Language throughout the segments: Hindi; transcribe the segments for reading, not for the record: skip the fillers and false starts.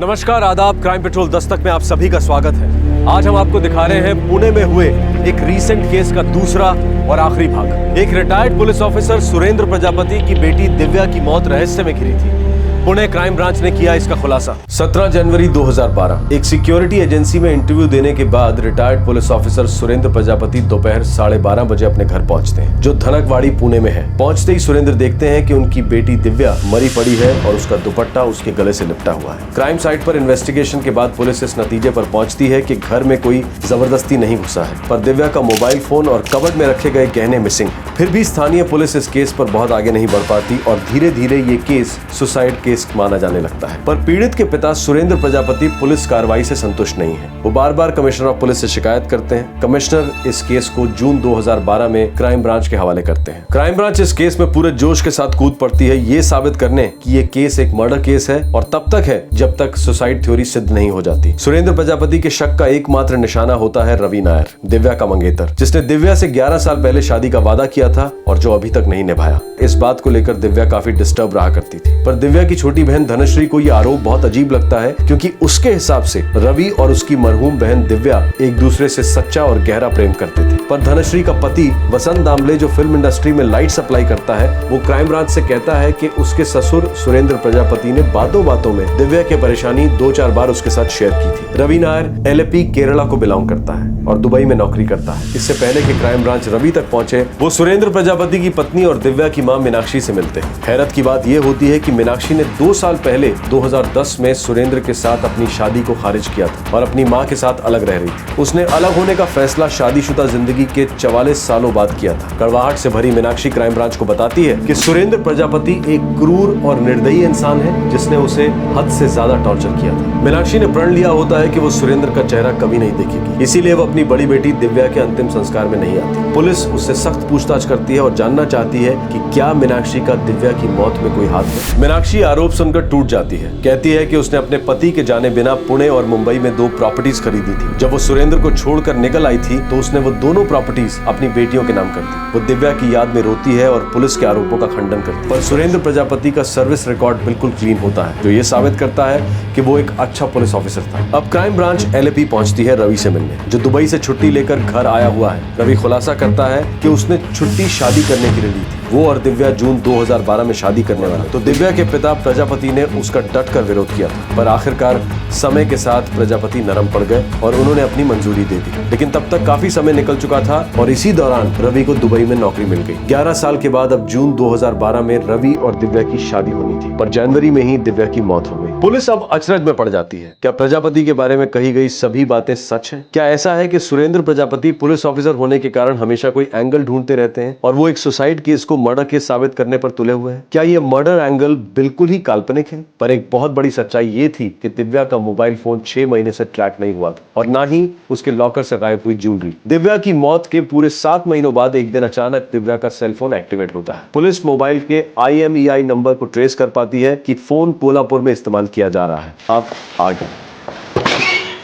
नमस्कार, आदाब। क्राइम पेट्रोल दस्तक में आप सभी का स्वागत है। आज हम आपको दिखा रहे हैं पुणे में हुए एक रीसेंट केस का दूसरा और आखिरी भाग। एक retired police officer Surendra Prajapati की बेटी दिव्या की मौत रहस्य में घिरी थी। पुणे क्राइम ब्रांच ने किया इसका खुलासा। 17 जनवरी 2012 एक सिक्योरिटी एजेंसी में इंटरव्यू देने के बाद retired police officer Surendra Prajapati दोपहर 12:30 बजे अपने घर पहुंचते हैं, जो धनकवाड़ी पुणे में है। पहुंचते ही सुरेंद्र देखते हैं कि उनकी बेटी दिव्या मरी पड़ी है और उसका दुपट्टा उसके गले से लिपटा हुआ है। क्राइम साइट पर इन्वेस्टिगेशन के बाद पुलिस इस नतीजे पर पहुंचती है कि घर में कोई जबरदस्ती नहीं घुसा है, पर दिव्या का मोबाइल फोन और कबर्ड में रखे गए गहने मिसिंग है। फिर भी स्थानीय पुलिस इस केस पर बहुत आगे नहीं बढ़ पाती और धीरे धीरे ये केस सुसाइड केस माना जाने लगता है। पर पीड़ित के पिता सुरेंद्र प्रजापति पुलिस कार्रवाई से संतुष्ट नहीं है। वो बार बार कमिश्नर ऑफ पुलिस से शिकायत करते हैं। कमिश्नर इस केस को जून 2012 में क्राइम ब्रांच के हवाले करते हैं। क्राइम ब्रांच इस केस में पूरे जोश के साथ कूद पड़ती है, ये साबित करने कि ये केस एक मर्डर केस है और तब तक है जब तक सुसाइड थ्योरी सिद्ध नहीं हो जाती। सुरेंद्र प्रजापति के शक का एकमात्र निशाना होता है रवि नायर, दिव्या का मंगेतर, जिसने दिव्या से 11 साल पहले शादी का वादा किया था और जो अभी तक नहीं निभाया। इस बात को लेकर दिव्या काफी डिस्टर्ब रहा करती थी, पर दिव्या की छोटी बहन धनश्री को यह आरोप बहुत अजीब लगता है, क्योंकि उसके हिसाब से रवि और उसकी मरहूम बहन दिव्या एक दूसरे से सच्चा और गहरा प्रेम करते थे। पर धनश्री का पति वसंत दामले, जो फिल्म इंडस्ट्री में लाइट सप्लाई करता है, वो क्राइम ब्रांच से कहता है कि उसके ससुर सुरेंद्र प्रजापति ने बातों बातों में दिव्या की परेशानी 2-4 बार उसके साथ शेयर की थी। रवि नायर LAP केरला को बिलोंग करता है और दुबई में नौकरी करता है। इससे पहले कि क्राइम ब्रांच रवि तक पहुंचे, वो सुरेंद्र प्रजापति की पत्नी और दिव्या की मां मीनाक्षी से मिलते हैं। हैरत की बात यह होती है कि मीनाक्षी ने 2 साल पहले 2010 में सुरेंद्र के साथ अपनी शादी को खारिज किया था और अपनी मां के साथ अलग रह रही थी। उसने अलग होने का फैसला शादीशुदा जिंदगी के 44 सालों बाद किया था। कड़वाहट से भरी मीनाक्षी क्राइम ब्रांच को बताती है कि सुरेंद्र प्रजापति एक क्रूर और निर्दयी इंसान है, जिसने उसे हद से ज्यादा टॉर्चर किया था। मीनाक्षी ने प्रण लिया होता है कि वो सुरेंद्र का चेहरा कभी नहीं देखेगी, इसीलिए वो अपनी बड़ी बेटी दिव्या के अंतिम संस्कार में नहीं आती। पुलिस उससे सख्त पूछताछ करती है और जानना चाहती है कि क्या मीनाक्षी का दिव्या की मौत में कोई हाथ है। मीनाक्षी आरोप सुनकर टूट जाती है, कहती है कि उसने अपने पति के जाने बिना पुणे और मुंबई में 2 प्रॉपर्टीज खरीदी थी। जब वो सुरेंद्र को छोड़कर निकल आई थी तो उसने वो दोनों प्रॉपर्टीज अपनी बेटियों के नाम कर दी। वो दिव्या की याद में रोती है और पुलिस के आरोपों का खंडन करती है। पर सुरेंद्र प्रजापति का सर्विस रिकॉर्ड बिल्कुल क्लीन होता है, जो ये साबित करता है कि वो एक अच्छा पुलिस ऑफिसर था। अब क्राइम ब्रांच LAP पहुंचती है रवि से मिलने, जो दुबई से छुट्टी लेकर घर आया हुआ है। रवि खुलासा करता है कि उसने छुट्टी शादी करने के लिए ली थी। वो और दिव्या जून 2012 में शादी करने वाला, तो दिव्या के पिता प्रजापति ने उसका डट कर विरोध किया था। पर आखिरकार समय के साथ प्रजापति नरम पड़ गए और उन्होंने अपनी मंजूरी दे दी। लेकिन तब तक काफी समय निकल चुका था और इसी दौरान रवि को दुबई में नौकरी मिल गई। 11 साल के बाद अब जून 2012 में रवि और दिव्या की शादी होनी थी, पर जनवरी में ही दिव्या की मौत हो गई। पुलिस अब अचरज में पड़ जाती है। क्या प्रजापति के बारे में कही गई सभी बातें सच हैं? क्या ऐसा है कि सुरेंद्र प्रजापति पुलिस ऑफिसर होने के कारण हमेशा कोई एंगल ढूंढते रहते हैं और वो एक सुसाइड केस को मर्डर केस साबित करने पर तुले हुए हैं? क्या ये मर्डर एंगल बिल्कुल ही काल्पनिक है? पर एक बहुत बड़ी सच्चाई ये थी कि दिव्या का मोबाइल फोन 6 महीने से ट्रैक नहीं हुआ था और ना ही उसके लॉकर से गायब हुई ज्वेलरी। दिव्या की मौत के पूरे 7 महीनों बाद एक दिन अचानक दिव्या का सेल फोन एक्टिवेट होता है। पुलिस मोबाइल के IMEI नंबर को ट्रेस कर पाती है कि फोन कोल्हापुर में इस्तेमाल किया जा रहा है। आप आगे।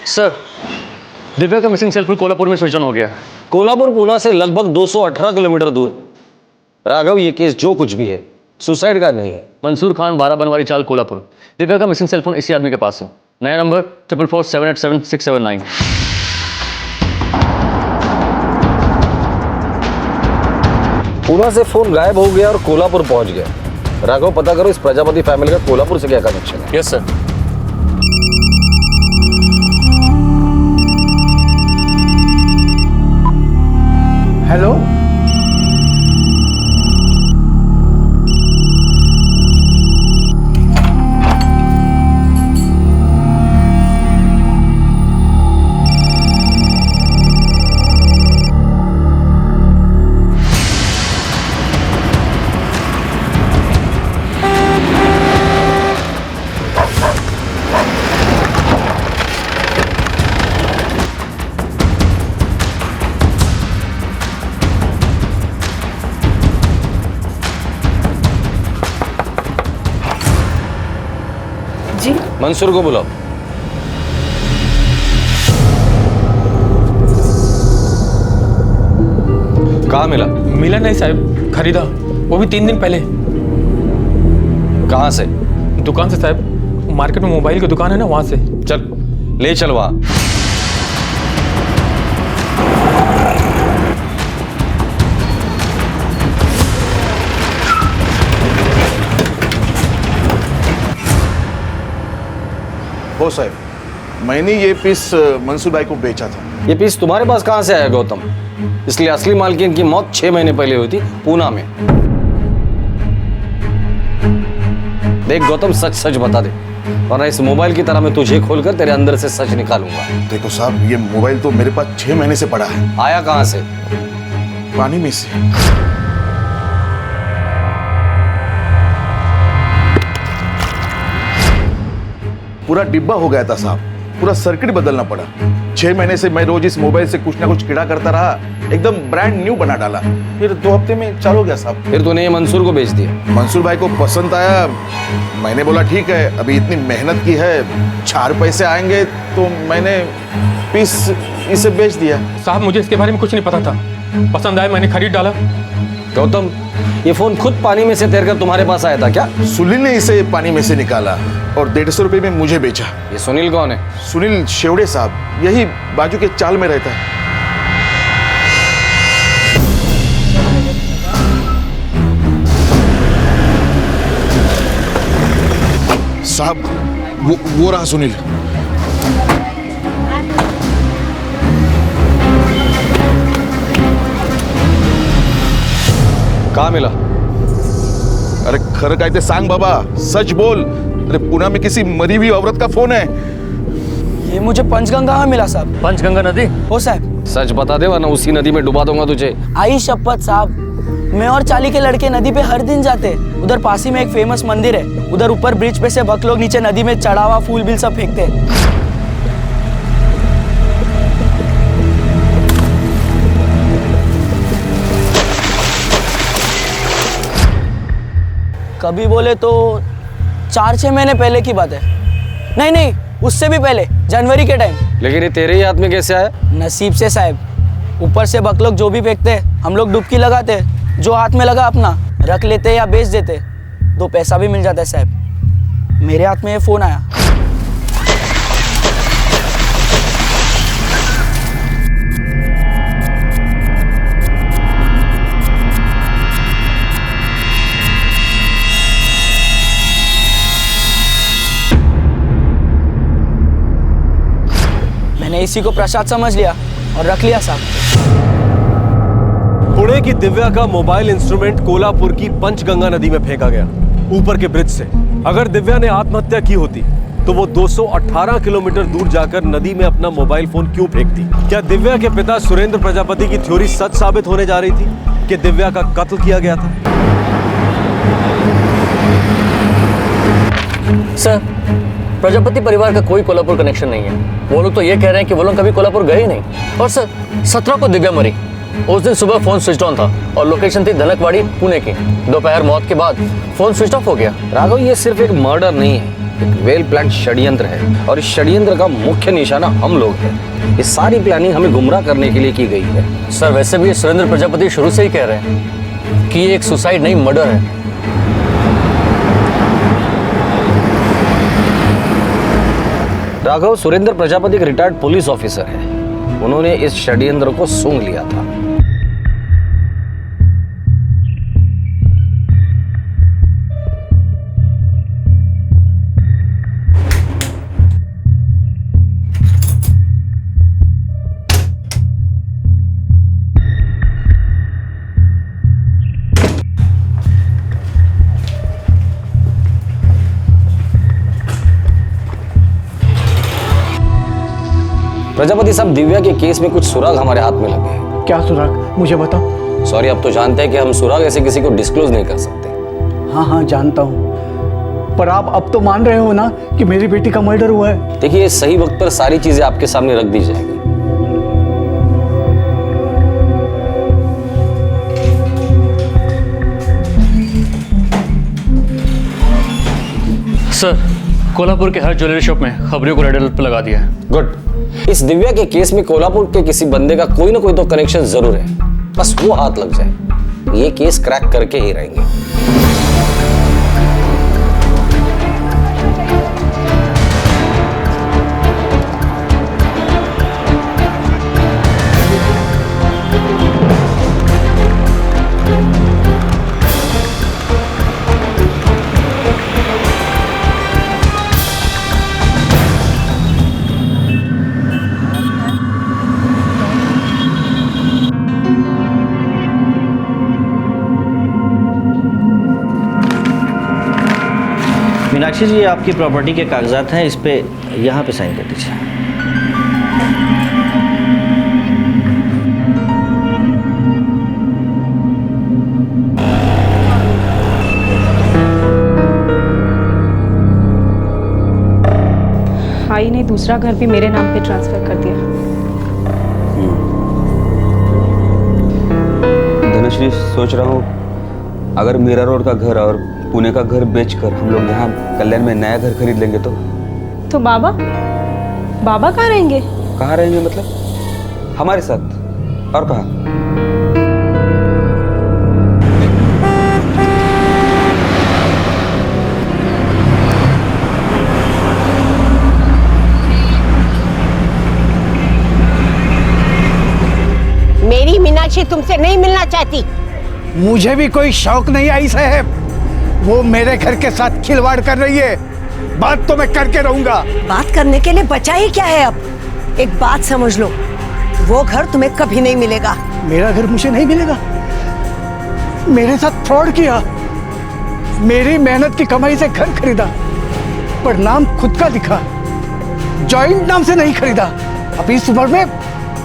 सर, दिव्या का मिसिंग सेल फोन कोल्हापुर में स्विच ऑन हो गया। कोल्हापुर पुणे से लगभग 218 किलोमीटर दूर। राघव, ये केस जो कुछ भी है सुसाइड का नहीं है। मंसूर खान, 12 बनवारी चाल, कोल्हापुर। दिव्या का मिसिंग सेल फोन इसी आदमी के पास है। नया नंबर 444-787-679। पुणे से फोन गायब हो गया और कोल्हापुर पहुंच गया। राघव, पता करो इस प्रजापति फैमिली का कोल्हापुर से क्या कनेक्शन है। Yes sir. हेलो, जी मंसूर को बुलाओ। कहाँ मिला? मिला नहीं साहब, खरीदा, वो भी 3 दिन पहले। कहाँ से? दुकान से साहब, मार्केट में मोबाइल की दुकान है ना, वहां से। चल ले चल वहां। हो साहब, मैंने ये पीस मंसूर भाई को बेचा था। ये पीस तुम्हारे पास कहां से आया गौतम? इसलिए असली मालकिन की मौत 6 महीने पहले हुई थी पूना में। देख गौतम, सच सच बता दे, वरना इस मोबाइल की तरह मैं तुझे खोलकर तेरे अंदर से सच निकालूंगा। देखो साहब, ये मोबाइल तो मेरे पास 6 महीने से पड़ा है। आया कहां से? पानी में से। पूरा डिब्बा हो गया था साहब, पूरा सर्किट बदलना पड़ा। 6 महीने से मैं रोज इस मोबाइल से कुछ ना कुछ कीड़ा करता रहा, एकदम ब्रांड न्यू बना डाला। फिर 2 हफ्ते में चालू हो गया साहब। फिर तूने ये मंसूर को बेच दिया? मंसूर भाई को पसंद आया। मैंने बोला ठीक है, अभी इतनी मेहनत की है, 4 पैसे आएंगे, तो मैंने पीस इसे बेच दिया। साहब मुझे इसके बारे में कुछ नहीं पता था, पसंद आया मैंने खरीद डाला। गौतम, ये फोन खुद पानी में से तैरकर तुम्हारे पास आया था क्या? सुनील ने इसे पानी में से निकाला और 150 रुपए में मुझे बेचा। ये सुनील कौन है? सुनील शेवड़े साहब, यही बाजू के चाल में रहता है। साहब वो रहा सुनील। कहाँ मिला? अरे खरं काय ते सांग बाबा, सच बोल। अरे पुणे में किसी मरी हुई औरत का फोन है। ये मुझे पंचगंगा में मिला साहब। पंचगंगा नदी? हो साहब। सच बता दे, वरना उसी नदी में डुबा दूंगा तुझे। आई शपथ साहब, मैं और चाली के लड़के नदी पे हर दिन जाते। उधर पास ही में एक फेमस मंदिर है, उधर ऊपर ब्रिज पे से भक्त लोग नीचे नदी में चढ़ावा फूल बिल सब फेंकते। कभी बोले तो 4-6 महीने पहले की बात है। नहीं, उससे भी पहले, जनवरी के टाइम। लेकिन ये तेरे ही हाथ में कैसे आया? नसीब से साहब, ऊपर से बक लोग जो भी फेंकते हम लोग डुबकी लगाते, जो हाथ में लगा अपना रख लेते या बेच देते, 2 पैसा भी मिल जाता है साहब। मेरे हाथ में ये फोन आया। मैंने इसी को प्रसाद समझ लिया और रख लिया साहब। पुणे की दिव्या का मोबाइल इंस्ट्रूमेंट कोल्हापुर की पंचगंगा नदी में फेंका गया, ऊपर के ब्रिज से। अगर दिव्या ने आत्महत्या की होती तो वो 218 किलोमीटर दूर जाकर नदी में अपना मोबाइल फोन क्यों फेंकती? क्या दिव्या के पिता सुरेंद्र प्रजापति की थ्योरी सच साबित होने जा रही थी कि दिव्या का कत्ल किया गया था? सर, प्रजापति परिवार का कोई कोल्हापुर कनेक्शन नहीं है। वो लोग तो ये कह रहे हैं कि वो लोग कभी कोल्हापुर गए ही नहीं। और सर, 17 को दिव्या मरी, उस दिन सुबह फोन स्विच ऑन था और लोकेशन थी धनकवाड़ी पुणे की। दोपहर मौत के बाद फोन स्विच ऑफ हो गया। राघव, ये सिर्फ एक मर्डर नहीं है, एक वेल प्लान षड्यंत्र है, और इस षड्यंत्र का मुख्य निशाना हम लोग हैं। ये सारी प्लानिंग हमें गुमराह करने के लिए की गई है। सर, वैसे भी सुरेंद्र प्रजापति शुरू से ही कह रहे हैं कि ये एक सुसाइड नहीं, मर्डर है। राघव, सुरेंद्र प्रजापति एक रिटायर्ड पुलिस ऑफिसर है। उन्होंने इस षड्यंत्र को सूंघ लिया था। प्रजापति साहब, दिव्या के केस में कुछ सुराग हमारे हाथ में लगे हैं। क्या सुराग, मुझे बताओ। सॉरी, अब तो जानते हैं कि हम सुराग ऐसे किसी को डिस्क्लोज नहीं कर सकते। हाँ जानता हूँ, पर आप अब तो मान रहे हो ना कि मेरी बेटी का मर्डर हुआ है। देखिए, सही वक्त पर सारी चीजें आपके सामने रख दी जाएगी। सर, कोल्हापुर के हर ज्वेलरी शॉप में खबरियों को रेड अलर्ट पर लगा दिया है। गुड। इस दिव्या के केस में कोल्हापुर के किसी बंदे का कोई ना कोई तो कनेक्शन जरूर है, बस वो हाथ लग जाए, ये केस क्रैक करके ही रहेंगे। मीनाक्षी जी, ये आपकी प्रॉपर्टी के कागजात हैं, इस पे यहाँ पे साइन कर दीजिए। भाई ने दूसरा घर भी मेरे नाम पे ट्रांसफर कर दिया। धनश्री, सोच रहा हूँ अगर मीरा रोड का घर और पुणे का घर बेचकर हम लोग यहाँ कल्याण में नया घर खरीद लेंगे तो बाबा कहाँ रहेंगे? कहाँ रहेंगे मतलब? हमारे साथ। और कहाँ? मेरी मीनाक्षी तुमसे नहीं मिलना चाहती। मुझे भी कोई शौक नहीं आई साहब। वो मेरे घर के साथ खिलवाड़ कर रही है। बात तो मैं करके रहूंगा। बात करने के लिए बचा ही क्या है अब? एक बात समझ लो, वो घर तुम्हें कभी नहीं मिलेगा। मेरा घर मुझे नहीं मिलेगा? मेरे साथ फ्रॉड किया, मेरी मेहनत की कमाई से घर खरीदा, पर नाम खुद का दिखा, जॉइंट नाम से नहीं खरीदा। अब इस उम्र में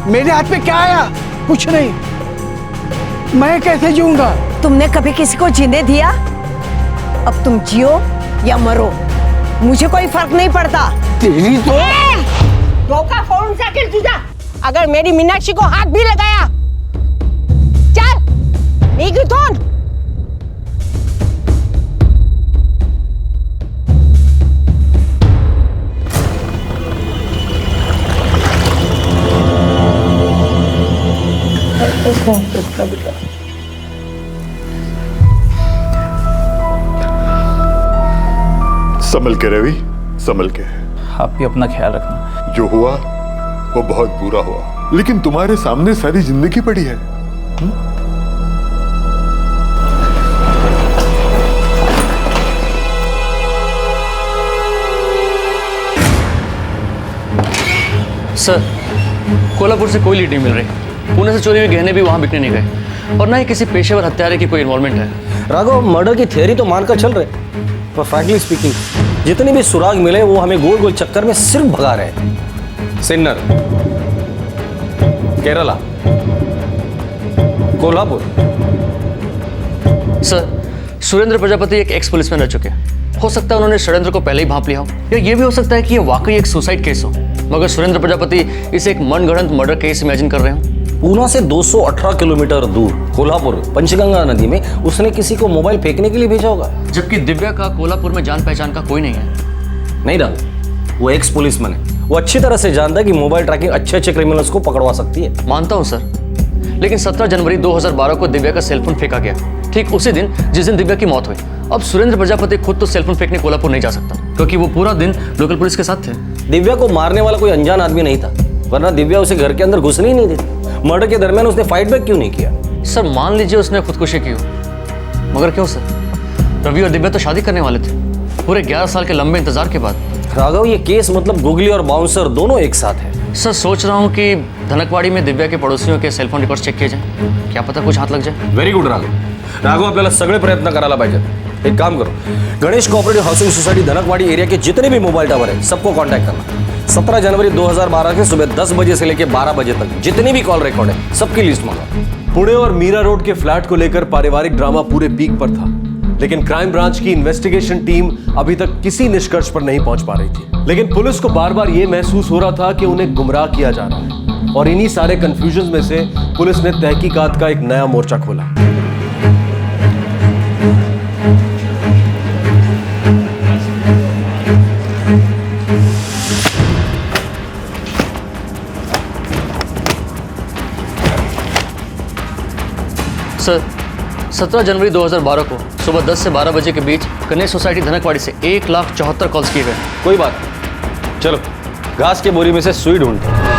मेरे हाथ में क्या आया? कुछ नहीं। मैं कैसे जीऊंगा? तुमने कभी किसी को जीने दिया? अब तुम जियो या मरो, मुझे कोई फर्क नहीं पड़ता। तेरी तो धोखा कौन सा कर तुझा? अगर मेरी मीनाक्षी को हाथ भी लगाया, चल निकल। संभल के रवि, संभल के। आप भी अपना ख्याल रखना। जो हुआ वो बहुत बुरा हुआ, लेकिन तुम्हारे सामने सारी जिंदगी पड़ी है। सर, कोल्हापुर से कोई लीड नहीं मिल रही। पुणे से चोरी हुए गहने भी वहां बिकने नहीं गए, और ना ही किसी पेशेवर हत्यारे की कोई इन्वॉल्वमेंट है। राघव, मर्डर की थियरी तो मानकर चल रहे, पर फ्रैंकली स्पीकिंग जितने भी सुराग मिले वो हमें गोल गोल चक्कर में सिर्फ भगा रहे हैं। सिन्नर, केरला, कोल्हापुर। सर, सुरेंद्र प्रजापति एक एक्स पुलिसमैन रह चुके हैं। हो सकता है उन्होंने षड्यंत्र को पहले ही भांप लिया हो, या ये भी हो सकता है कि ये वाकई एक सुसाइड केस हो, मगर सुरेंद्र प्रजापति इसे एक मनगढ़ंत मर्डर केस इमेजिन कर रहे हो। पूना से 218 किलोमीटर दूर कोल्हापुर पंचगंगा नदी में उसने किसी को मोबाइल फेंकने के लिए भेजा होगा, जबकि दिव्या का कोल्हापुर में जान पहचान का कोई नहीं है। नहीं रहा, वो एक्स पुलिसमैन है। वो अच्छी तरह से जानता है कि मोबाइल ट्रैकिंग अच्छे अच्छे क्रिमिनल्स को पकड़वा सकती है। मानता हूं सर, लेकिन 17 जनवरी 2012 को दिव्या का सेलफोन फेंका गया, ठीक उसी दिन जिस दिन दिव्या की मौत हुई। अब सुरेंद्र प्रजापति खुद तो सेलफोन फेंकने कोल्हापुर नहीं जा सकता, क्योंकि वो पूरा दिन लोकल पुलिस के साथ थे। दिव्या को मारने वाला कोई अनजान आदमी नहीं था, वरना दिव्या उसे घर के अंदर घुसने ही नहीं देती। मर्डर के दरमियान उसने फाइट बैक क्यों नहीं किया? सर, मान लीजिए उसने खुदकुशी की हो, मगर क्यों सर? रवि और दिव्या तो शादी करने वाले थे, पूरे 11 साल के लंबे इंतजार के बाद। राघव, ये केस मतलब गुगली और बाउंसर दोनों एक साथ है। सर, सोच रहा हूँ कि धनकवाड़ी में दिव्या के पड़ोसियों के सेलफोन रिकॉर्ड चेक किए जाए, क्या पता कुछ हाथ लग जाए। Very good Raghav. राघव, आपल्याला सगळे प्रयत्न करायला पाहिजे। एक काम करो, Ganesh cooperative housing society Dhankawadi area के जितने भी मोबाइल टावर है सबको कांटेक्ट करना। 17 जनवरी 2012 के सुबह 10 बजे से लेकर 12 बजे तक जितनी भी कॉल रिकॉर्ड है सबकी लिस्ट मंगाओ। पुणे और मीरा रोड के फ्लैट को लेकर पारिवारिक ड्रामा पूरे पीक पर था, लेकिन क्राइम ब्रांच की इन्वेस्टिगेशन टीम अभी तक किसी निष्कर्ष पर नहीं पहुंच पा रही थी। लेकिन पुलिस को बार बार यह महसूस हो रहा था कि उन्हें गुमराह किया जा रहा है, और इन्हीं सारे कंफ्यूजन में से पुलिस ने तहकीकात का एक नया मोर्चा खोला। सर, 17 जनवरी 2012 को सुबह 10 से 12 बजे के बीच गणेश सोसाइटी धनकवाड़ी से 1,74,000 कॉल्स किए गए। कोई बात नहीं, चलो घास के बोरी में से सुई ढूंढते हैं।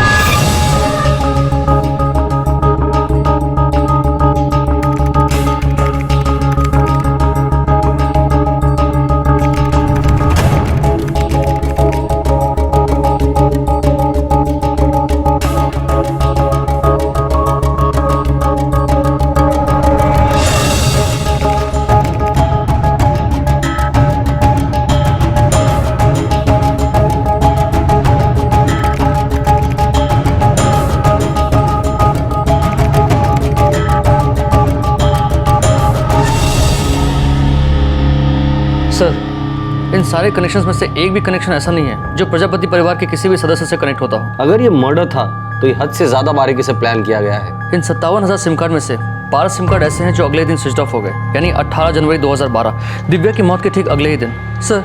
इन सारे कनेक्शंस में से एक भी कनेक्शन ऐसा नहीं है जो प्रजापति परिवार के किसी भी सदस्य से कनेक्ट होता हो। अगर ये मर्डर था तो ये हद से ज्यादा बारीकी से प्लान किया गया है। इन 57,000 सिम कार्ड में से 12 सिम कार्ड ऐसे हैं जो अगले दिन स्विच ऑफ हो गए, यानी 18 जनवरी 2012, दिव्या की मौत के ठीक अगले ही दिन। सर,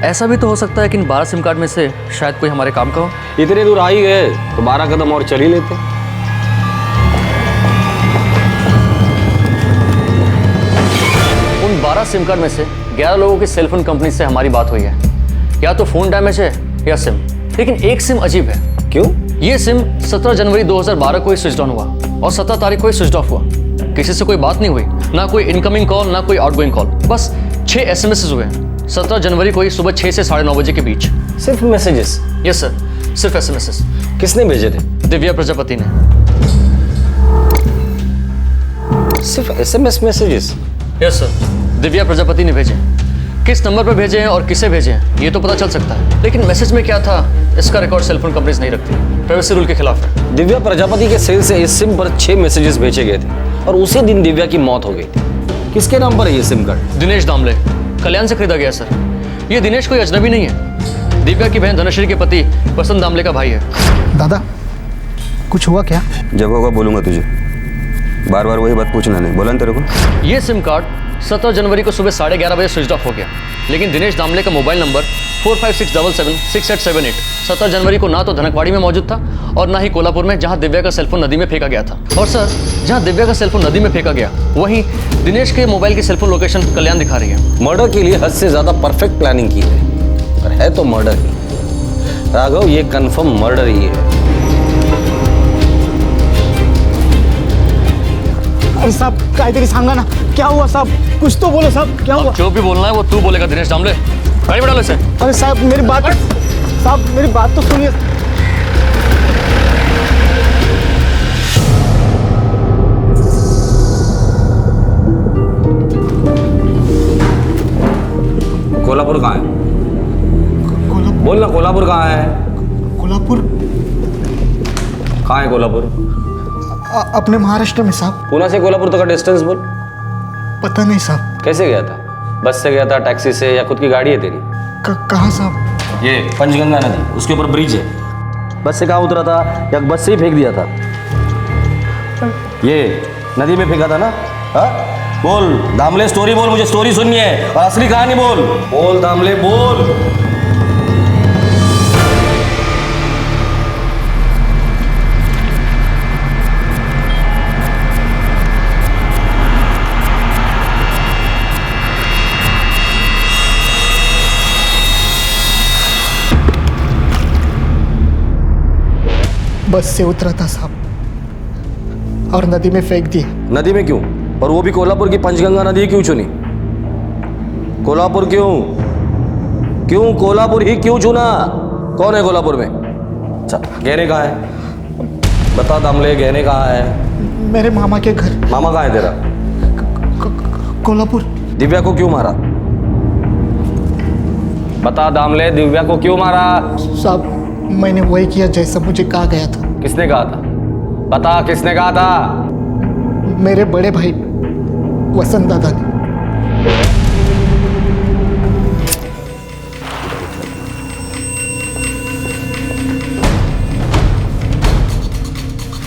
ऐसा भी तो हो सकता है कि इन 12 सिम कार्ड में से शायद कोई हमारे काम का हो। इतने दूर आ ही गए तो 12 कदम और चल ही लेते। उन 12 सिम कार्ड में से 11 लोगों की सेलफोन कंपनी से हमारी बात हुई है। या तो फोन डैमेज है या सिम, लेकिन एक सिम अजीब है। क्यों? ये सिम 17 जनवरी 2012 को ही स्विच ऑन हुआ और 17 तारीख को ही स्विच ऑफ हुआ। किसी से कोई बात नहीं हुई, ना कोई इनकमिंग कॉल ना कोई आउटगोइंग कॉल, बस 6 एसएमएस हुए हैं 17 जनवरी को ही सुबह 6 से 9:30 बजे के बीच। सिर्फ मैसेजेस? यस सर, सिर्फ एसएमएस। किसने भेजे थे? दिव्या प्रजापति ने। सिर्फ SMS messages? Yes sir, Divya Prajapati ने भेजे। किस नंबर पर भेजे हैं और किसे भेजे हैं ये तो पता चल सकता है, लेकिन मैसेज में क्या था इसका रिकॉर्ड सेलफोन कंपनीज नहीं रखती, प्राइवेसी रूल के खिलाफ है। दिव्या प्रजापति के सेल से इस सिम पर 6 मैसेजेस भेजे गए थे और उसी दिन दिव्या की मौत हो गई थी। किसके नाम पर है ये सिम कार्ड? दिनेश दामले, कल्याण से खरीदा गया सर। ये दिनेश कोई अजनबी नहीं है, दिव्या की बहन धनश्री के पति वसंत दामले का भाई है। दादा, कुछ हुआ क्या? जब होगा बोलूंगा तुझे, बार बार वही बात पूछना नहीं। बोला ना तेरे को? ये सिम कार्ड 17 जनवरी को सुबह 11:30 बजे स्विच ऑफ हो गया, लेकिन दिनेश दामले का मोबाइल नंबर 45677688 17 जनवरी को ना तो धनकवाड़ी में मौजूद था और ना ही कोल्हापुर में, जहां दिव्या का सेलफोन नदी में फेंका गया था। और सर, जहां दिव्या का सेलफोन नदी में फेंका गया वहीं दिनेश के मोबाइल की सेलफोन लोकेशन कल्याण दिखा रही है। मर्डर के लिए हद से ज्यादा परफेक्ट प्लानिंग की है, पर है तो मर्डर ही। राघव, ये कंफर्म मर्डर ही है। अरे साहब, काहीतरी सांगा ना, क्या हुआ साहब? कुछ तो बोलो साहब, क्या हुआ? जो भी बोलना है वो तू बोलेगा दिनेश दामले। गाड़ी बढ़ा लो इसे। अरे साहब, मेरी बात तो सुनिए। कोल्हापुर कहाँ है? बोल ना, कोल्हापुर कहाँ है? कोल्हापुर कहाँ है कोल्हापुर? अपने महाराष्ट्र में साहब। पुणे से कोल्हापुर तक का डिस्टेंस बोल। पता नहीं साहब। कैसे गया था? बस से गया था, टैक्सी से, या खुद की गाड़ी है तेरी? कहाँ साहब? ये पंचगंगा नदी, उसके ऊपर ब्रिज है। बस से कहाँ उतरा था या बस से ही फेंक दिया था? ये नदी में फेंका था ना? हाँ बोल दामले, स्टोरी बोल, मुझे स्टोरी सुननी है और असली कहानी बोल। बोल दामले, बोल। बस से उतरा था साहब और नदी में फेंक दिया। नदी में क्यों? और वो भी कोल्हापुर की पंचगंगा नदी क्यों चुनी? कोल्हापुर क्यों? क्यों कोल्हापुर ही क्यों चुना? कौन है कोल्हापुर में? चल, गहने कहाँ है? बता दामले, गहने कहाँ है? मेरे मामा के घर। मामा कहाँ है तेरा? कोल्हापुर। दिव्या को क्यों मारा? बता दामले, दिव्या को क्यों मारा? साहब, मैंने वही किया जैसा मुझे कहा गया था। किसने कहा था? बता, किसने कहा था? मेरे बड़े भाई वसंत दादा ने।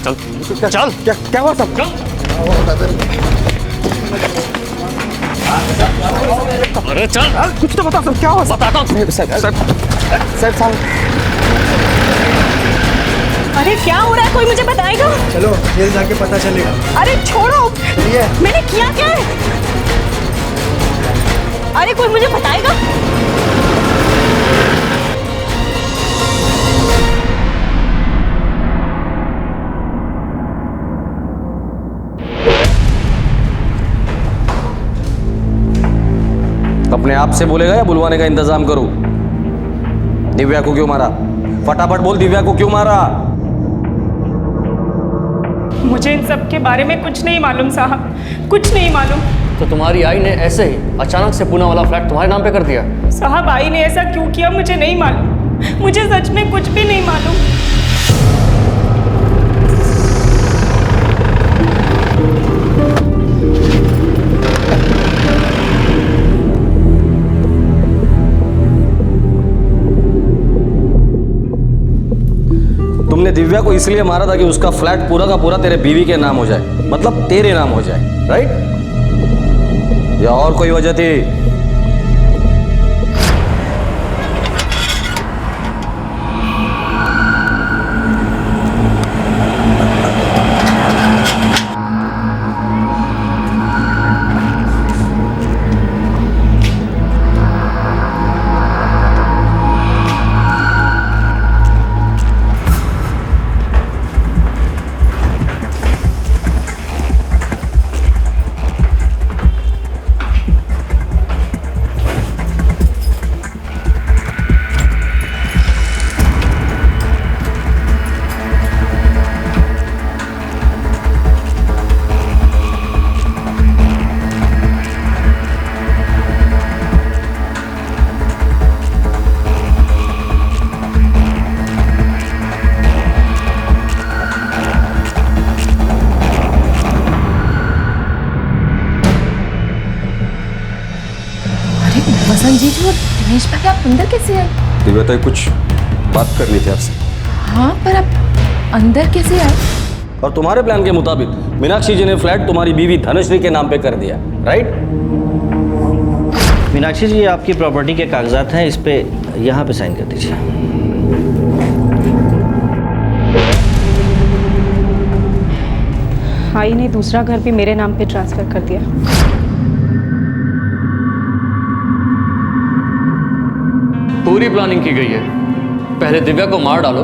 चल चल। क्या हुआ साहब? अरे चल, कुछ तो बताओ सर, क्या हुआ? बताता हूँ। सर अरे क्या हो रहा है, कोई मुझे बताएगा? चलो जेल जाके पता चलेगा। अरे छोड़ो, मैंने किया क्या है? अरे कोई मुझे बताएगा? अपने आप से बोलेगा या बुलवाने का इंतजाम करूं? दिव्या को क्यों मारा? फटाफट बोल, दिव्या को क्यों मारा? मुझे इन सब के बारे में कुछ नहीं मालूम साहब, कुछ नहीं मालूम। तो तुम्हारी आई ने ऐसे ही अचानक से पूना वाला फ्लैट तुम्हारे नाम पे कर दिया? साहब, आई ने ऐसा क्यों किया मुझे नहीं मालूम, मुझे सच में कुछ भी नहीं मालूम। तुमने दिव्या को इसलिए मारा था कि उसका फ्लैट पूरा का पूरा तेरे बीवी के नाम हो जाए, मतलब तेरे नाम हो जाए, राइट? या और कोई वजह थी? वसंत जीजू और दिनेश भाई आप अंदर कैसे आए? दिव्या तो कुछ बात करनी थी आपसे। हाँ, पर आप अंदर कैसे आए? और तुम्हारे प्लान के मुताबिक मीनाक्षी जी ने फ्लैट तुम्हारी बीवी धनश्री के नाम पे कर दिया, राइट? मीनाक्षी जी, ये आपकी प्रॉपर्टी के कागजात हैं, इस पे यहाँ पे साइन कर दीजिए। भाई ने दूसरा घर भी मेरे नाम पे ट्रांसफर कर दिया। पूरी प्लानिंग की गई है। पहले दिव्या को मार डालो,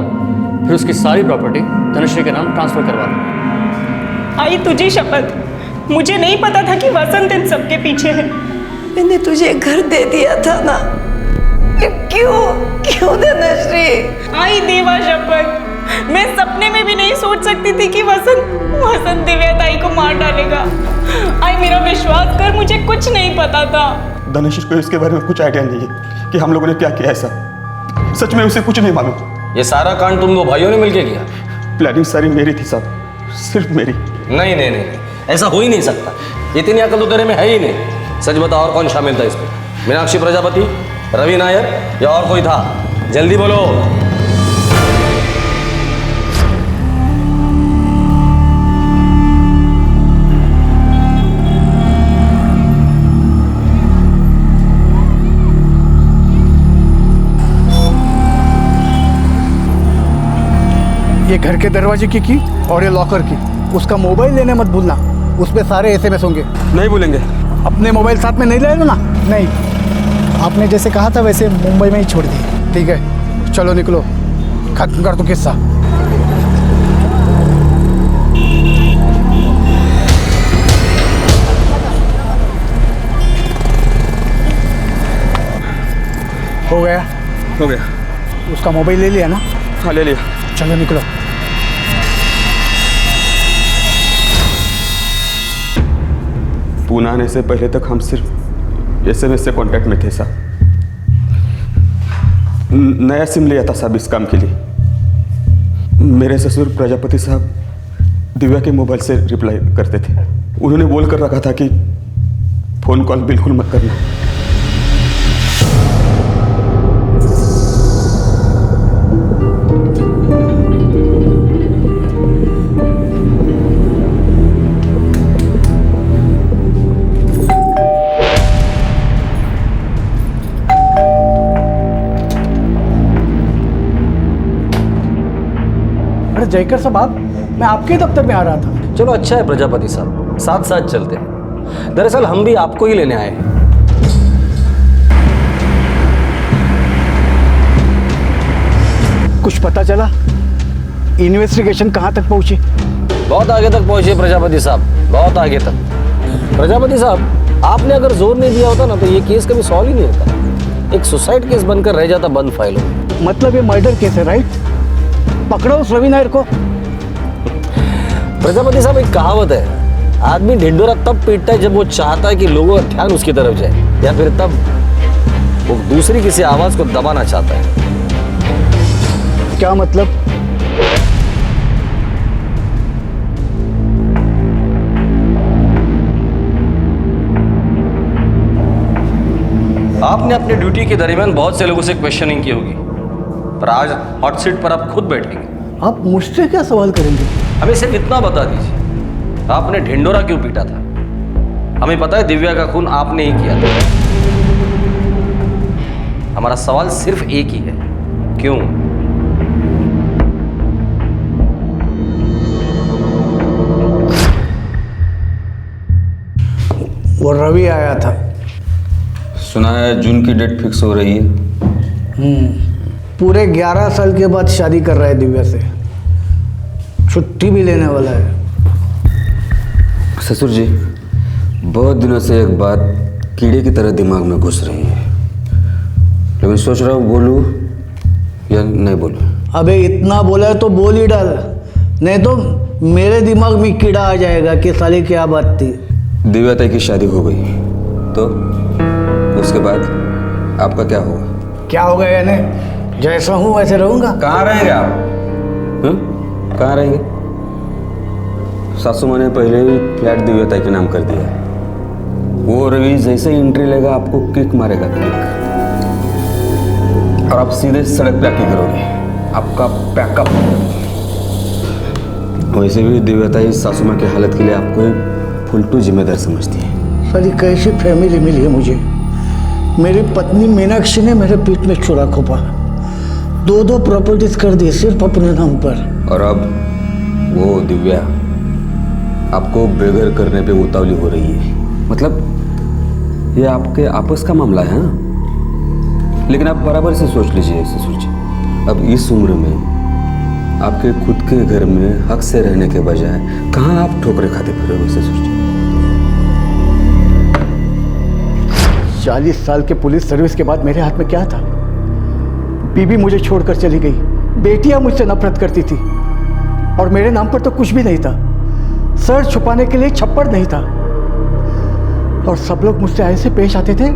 फिर उसकी सारी प्रॉपर्टी धनश्री के नाम ट्रांसफर करवा लो। आई तुझे शपथ, मुझे नहीं पता था कि वसंत इन सबके पीछे है। मैंने तुझे घर दे दिया था ना, क्यों धनश्री? आई देवा शपथ, मैं सपने में भी नहीं सोच सकती थी कि वसंत दिव्या ताई को मार डालेगा। आई मेरा विश्वास कर, मुझे कुछ नहीं पता था। धनश्री को इसके बारे में कुछ आइडिया नहीं है कि हम लोगों ने क्या किया ऐसा। सच में उसे कुछ नहीं मालूम। ये सारा कांड तुम दो भाइयों ने मिलकर किया? प्लानिंग सारी मेरी थी साहब, सिर्फ मेरी। नहीं नहीं नहीं, ऐसा हो ही नहीं सकता। इतनी अकल तो तेरे में है ही नहीं। सच बता, और कौन शामिल था इसमें? मीनाक्षी प्रजापति, रवि नायर या और कोई था? जल्दी बोलो। ये घर के दरवाजे की और ये लॉकर की। उसका मोबाइल लेने मत भूलना, उस पे सारे SMS होंगे। नहीं भूलेंगे। अपने मोबाइल साथ में नहीं ले ना? नहीं, आपने जैसे कहा था वैसे मुंबई में ही छोड़ दिए। ठीक है, चलो निकलो, खत्म कर दो किस्सा। हो गया? हो गया। उसका मोबाइल ले लिया ना? हाँ, ले लिया। चलो निकलो। पूना आने से पहले तक हम सिर्फ SMS से कांटेक्ट में थे साहब। नया सिम लिया था साहब इस काम के लिए। मेरे ससुर प्रजापति साहब दिव्या के मोबाइल से रिप्लाई करते थे। उन्होंने बोल कर रखा था कि फोन कॉल बिल्कुल मत करना। जयकर साहब, मैं आपके दफ्तर में आ रहा था। चलो अच्छा है प्रजापति साहब, साथ साथ चलते हैं। दरअसल हम भी आपको ही लेने आए हैं। कुछ पता चला? इन्वेस्टिगेशन कहां तक पहुंची? बहुत आगे तक पहुंचे प्रजापति साहब, बहुत आगे तक। प्रजापति साहब, आपने अगर जोर नहीं दिया होता ना तो ये केस कभी सॉल्व ही नहीं होता। एक सुसाइड केस बनकर रह जाता बंद फाइलों में। मतलब ये मर्डर केस है, राइट? पकड़ो उस रवि नायर को। प्रजापति साहब, एक कहावत है, आदमी ढिंडोरा तब पीटता है जब वो चाहता है कि लोगों का ध्यान उसकी तरफ जाए, या फिर तब वो दूसरी किसी आवाज को दबाना चाहता है। क्या मतलब? आपने अपनी ड्यूटी के दरमियान बहुत से लोगों से क्वेश्चनिंग की होगी, पर आज हॉट सीट पर आप खुद बैठेंगे आप मुझसे क्या सवाल करेंगे? हमें सिर्फ इतना बता दीजिए, आपने ढिंडोरा क्यों पीटा था? हमें पता है दिव्या का खून आपने ही किया था। हमारा सवाल सिर्फ एक ही है, क्यों? वो रवि आया था। सुना है जून की डेट फिक्स हो रही है। पूरे 11 साल के बाद शादी कर रहा है दिव्या से। छुट्टी भी लेने वाला है। ससुर जी, बहुत दिनों से एक बात कीड़े की तरह दिमाग में घुस रही है, लेकिन सोच रहा हूँ बोलूँ या नहीं बोलूँ। अबे इतना बोला है तो बोल ही डाल, नहीं तो मेरे दिमाग में कीड़ा आ जाएगा कि साले क्या बात थी। दिव्या ताई की शादी हो गई तो उसके बाद आपका क्या होगा? क्या होगा यानी? जैसा हूँ वैसे रहूंगा। कहाँ रहेंगे आप? कहाँ रहेंगे? सासू माँ ने पहले ही फ्लैट दिव्या ताई के नाम कर दिया है। वो रवि जैसे ही एंट्री लेगा आपको किक मारेगा, किक, और आप सीधे सड़क पे आके गिरोगे। आपका पैकअप। वैसे भी दिव्या ताई सासू माँ की हालत के लिए आपको फुलटू जिम्मेदार समझती है। साली कैसी फैमिली मिली है मुझे। मेरी पत्नी मीनाक्षी ने मेरे पीठ में छुरा खोपा, 2 प्रॉपर्टीज कर दी सिर्फ अपने नाम पर। और अब वो दिव्या आपको बेघर करने पे उतावली हो रही है। मतलब ये आपके आपस का मामला है, हाँ? लेकिन आप बराबर से सोच लीजिए ससुर जी, अब इस उम्र में आपके खुद के घर में हक से रहने के बजाय कहाँ आप ठोकरे खाते फिरोगे ससुर जी? 40 साल के पुलिस सर्विस के बाद मेरे हाथ में क्या था? बीबी मुझे छोड़कर चली गई, बेटियां मुझसे नफरत करती थी, और मेरे नाम पर तो कुछ भी नहीं था। सर छुपाने के लिए छप्पड़ नहीं था, और सब लोग मुझसे ऐसे पेश आते थे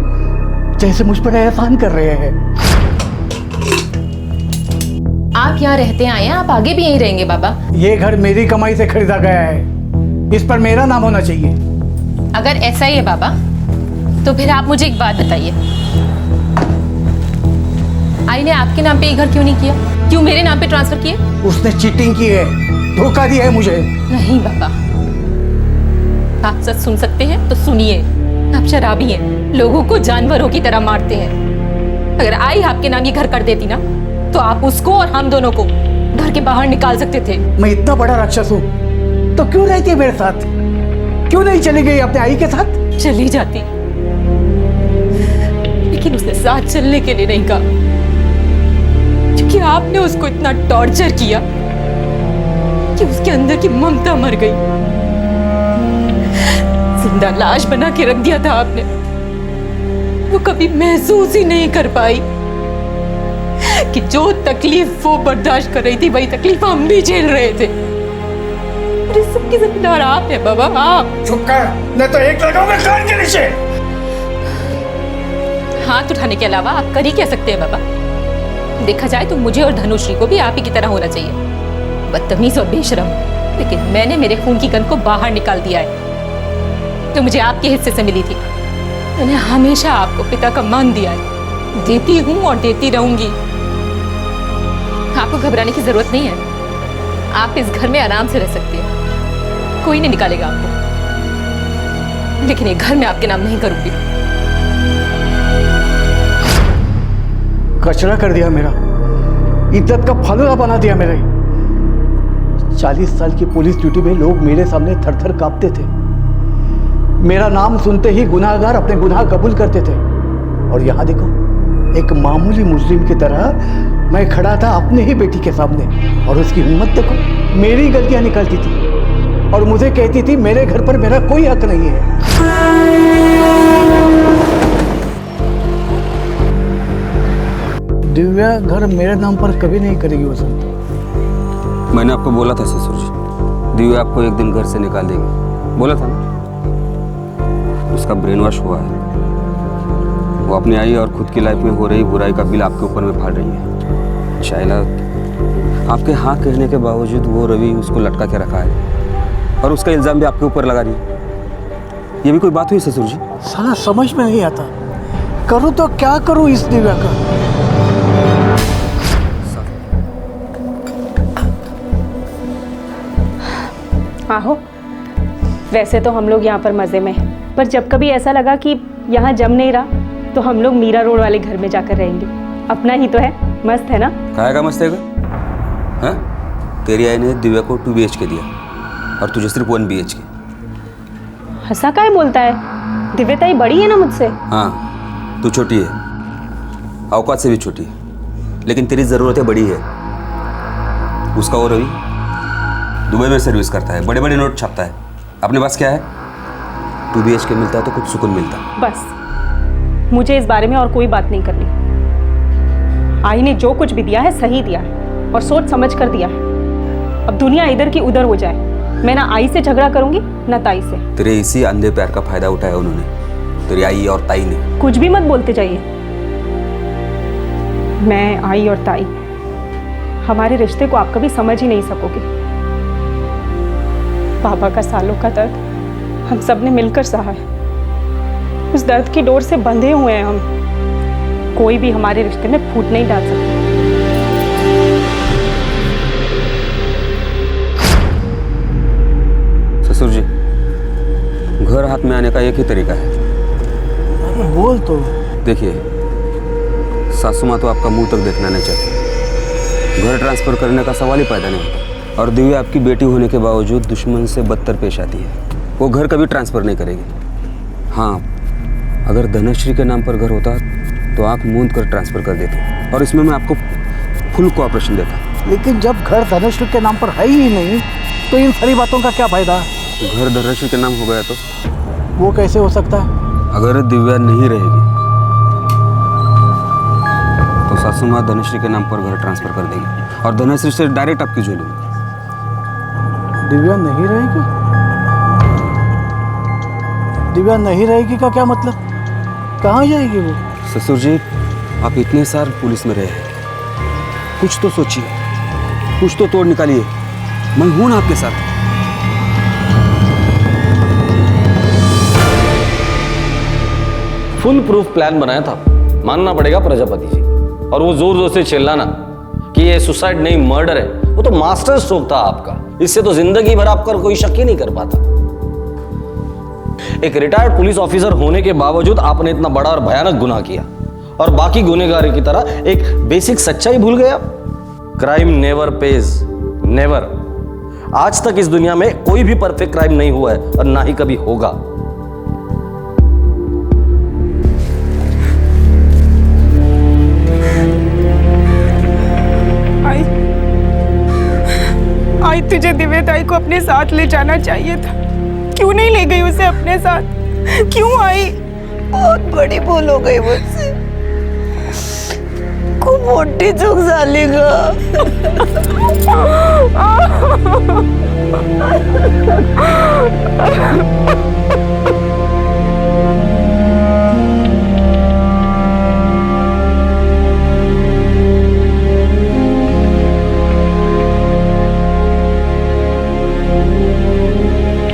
जैसे मुझ पर एहसान कर रहे हैं। आप यहाँ रहते आए हैं, आप आगे भी यहीं रहेंगे बाबा? ये घर मेरी कमाई से खरीदा गया है, इस पर मेरा नाम होना चाहिए। अगर ऐसा ही है बाबा, तो फिर आप मुझे एक बात बताइए, आई ने आपके नाम पे ये घर क्यों नहीं किया? क्यों मेरे नाम पे ट्रांसफर किए? उसने चीटिंग की है, धोखा दिया है मुझे। नहीं बाबा, आप सच सुन सकते हैं तो सुनिए। आप शराबी हैं, लोगों को जानवरों की तरह मारते हैं। अगर आई आपके नाम ये घर कर देती ना, तो आप उसको और हम दोनों को घर के बाहर निकाल सकते थे। मैं इतना बड़ा राक्षस हूँ तो क्यों रहती है मेरे साथ? क्यों नहीं चली गई अपने आई के साथ? चली जाती, लेकिन उसने साथ चलने के लिए नहीं कहा, क्योंकि आपने उसको इतना टॉर्चर किया कि उसके अंदर की ममता मर गई। जिंदा लाश बना के रख दिया था आपने। वो कभी महसूस ही नहीं कर पाई कि जो तकलीफ वो बर्दाश्त कर रही थी वही तकलीफ हम भी झेल रहे थे। और इस सबकी जिम्मेदार आप हैं बाबा, आप। चुप कर, नहीं तो एक लगाऊंगा कान के नीचे। हाथ उठाने के अलावा आप कर ही क्या सकते हैं बाबा? देखा जाए तो मुझे और धनुश्री को भी आप ही की तरह होना चाहिए, बदतमीज और बेशरम। लेकिन मैंने मेरे खून की गंध को बाहर निकाल दिया है, जो मुझे आपके हिस्से से मिली थी। मैंने हमेशा आपको पिता का मान दिया है, देती हूँ और देती रहूंगी। आपको घबराने की जरूरत नहीं है, आप इस घर में आराम से रह सकते हैं, कोई नहीं निकालेगा आपको। लेकिन ये घर मैं आपके नाम नहीं करूंगी। कचरा कर दिया मेरा, इज्जत का फालूदा बना दिया मेरे। 40 साल की पुलिस ड्यूटी में लोग मेरे सामने थर थर कांपते थे। मेरा नाम सुनते ही गुनाहगार अपने गुनाह कबूल करते थे। और यहाँ देखो, एक मामूली मुस्लिम की तरह मैं खड़ा था अपने ही बेटी के सामने, और उसकी हिम्मत देखो, मेरी गलतियां निकालती थी और मुझे कहती थी मेरे घर पर मेरा कोई हक नहीं है। दिव्या घर मेरे नाम पर कभी नहीं करेगी वसंत। मैंने आपको बोला था ससुर जी, दिव्या आपको एक दिन घर से निकाल देगी, बोला था ना। उसका ब्रेन वॉश हुआ है, वो अपनी आई और खुद की लाइफ में हो रही बुराई का बिल आपके ऊपर में फाड़ रही है। शायला आपके हाँ कहने के बावजूद वो रवि उसको लटका के रखा है, और उसका इल्जाम भी आपके ऊपर लगा रही है। ये भी कोई बात हुई ससुर जी? साला समझ में नहीं आता, करूँ तो क्या करूँ इस दिव्या का। आहो, वैसे तो हम लोग यहाँ पर मज़े में हैं, पर जब कभी ऐसा लगा कि यहाँ जम नहीं रहा तो हम लोग मीरा रोड वाले घर में जाकर रहेंगे। अपना ही तो है, मस्त है ना? काहे का मस्त है? हाँ, तेरी आई ने दिव्या को 2 BHK दिया और तुझे सिर्फ 1 BHK। हंसा काहे बोलता है? दिव्या ताई बड़ी है ना मुझसे। हाँ, तू छोटी है, औकात से भी छोटी है, लेकिन तेरी ज़रूरतें बड़ी है। उसका वो रवि दुबई में सर्विस करता है, बड़े बड़े नोट छापता है। अपने पास क्या है? 2 BHK मिलता है तो कुछ सुकून मिलता है। बस मुझे इस बारे में और कोई बात नहीं करनी। आई ने जो कुछ भी दिया है सही दिया है और सोच समझ कर दिया है। अब दुनिया इधर की उधर हो जाए, मैं ना आई से झगड़ा करूंगी ना ताई से। तेरे इसी अंधे प्यार का फायदा उठाया उन्होंने, तेरी आई और ताई ने। कुछ भी मत बोलते जाइए। मैं, आई और ताई, हमारे रिश्ते को आप कभी समझ ही नहीं सकोगे। पापा का सालों का दर्द हम सब ने मिलकर सहा है। उस दर्द की डोर से बंधे हुए हैं हम। कोई भी हमारे रिश्ते में फूट नहीं डाल सकता। ससुर जी, घर हाथ में आने का एक ही तरीका है। बोल तो। देखिए, सासू माँ तो आपका मुंह तक देखना नहीं चाहती। घर ट्रांसफर करने का सवाल ही पैदा नहीं होता। और दिव्या आपकी बेटी होने के बावजूद दुश्मन से बदतर पेश आती है। वो घर कभी ट्रांसफर नहीं करेगी। हाँ, अगर धनश्री के नाम पर घर होता तो आंख मूंद कर ट्रांसफर कर देते, और इसमें मैं आपको फुल कोऑपरेशन देता। लेकिन जब घर धनश्री के नाम पर है ही नहीं तो इन सारी बातों का क्या फायदा? घर धनश्री के नाम हो गया तो वो कैसे हो सकता है? अगर दिव्या नहीं रहेगी तो सासू माँ धनश्री के नाम पर घर ट्रांसफर कर देगी और धनश्री से डायरेक्ट आपकी झोली में। दिव्या नहीं रहेगी? दिव्या नहीं रहेगी का क्या मतलब? कहाँ जाएगी वो? ससुर जी, आप इतने साल पुलिस में रहे हैं, कुछ तो सोचिए, कुछ तो तोड़ निकालिए। मैं हूं ना आपके साथ। फुल प्रूफ प्लान बनाया था, मानना पड़ेगा प्रजापति जी। और वो जोर जोर से चिल्लाना कि ये सुसाइड नहीं मर्डर है, वो तो मास्टर स्ट्रोक था आपका। इससे तो जिंदगी भर आपका कोई शक ही नहीं कर पाता। एक रिटायर्ड पुलिस ऑफिसर होने के बावजूद आपने इतना बड़ा और भयानक गुनाह किया और बाकी गुनहगारों की तरह एक बेसिक सच्चाई भूल गए आप। Crime never page, never. आज तक इस दुनिया में कोई भी परफेक्ट क्राइम नहीं हुआ है और ना ही कभी होगा। आई तुझे दिव्या ताई को अपने साथ ले जाना चाहिए था। क्यों नहीं ले गई उसे अपने साथ? क्यों आई? बहुत बड़ी भूल हो गई मुझसे। खूब मोटी चूक झाली ग।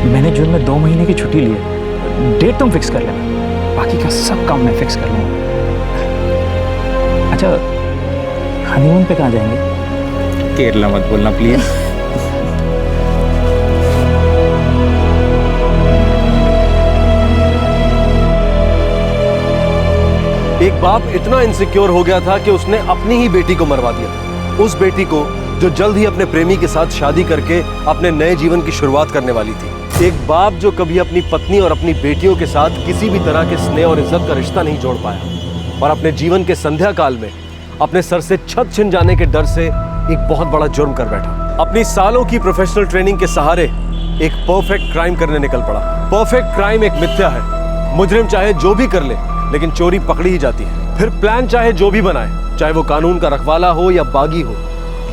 मैंने जून में 2 महीने की छुट्टी ली है। डेट तुम फिक्स कर लेना, बाकी का सब काम मैं फिक्स कर लूँगा। अच्छा, हनीमून पे कहाँ जाएंगे? केरला मत बोलना प्लीज। एक बाप इतना इनसिक्योर हो गया था कि उसने अपनी ही बेटी को मरवा दिया। उस बेटी को जो जल्द ही अपने प्रेमी के साथ शादी करके अपने नए जीवन की शुरुआत करने वाली थी। एक बाप जो कभी अपनी पत्नी और अपनी बेटियों के साथ किसी भी तरह के स्नेह और इज्जत का रिश्ता नहीं जोड़ पाया और अपने जीवन के संध्या काल में अपने सर से छत छिन जाने के डर से एक बहुत बड़ा जुर्म कर बैठा। अपनी सालों की प्रोफेशनल ट्रेनिंग के सहारे एक परफेक्ट क्राइम करने निकल पड़ा। परफेक्ट क्राइम एक मिथ्या है। मुजरिम चाहे जो भी कर ले, लेकिन चोरी पकड़ी ही जाती है। फिर प्लान चाहे जो भी बनाए, चाहे वो कानून का रखवाला हो या बागी हो,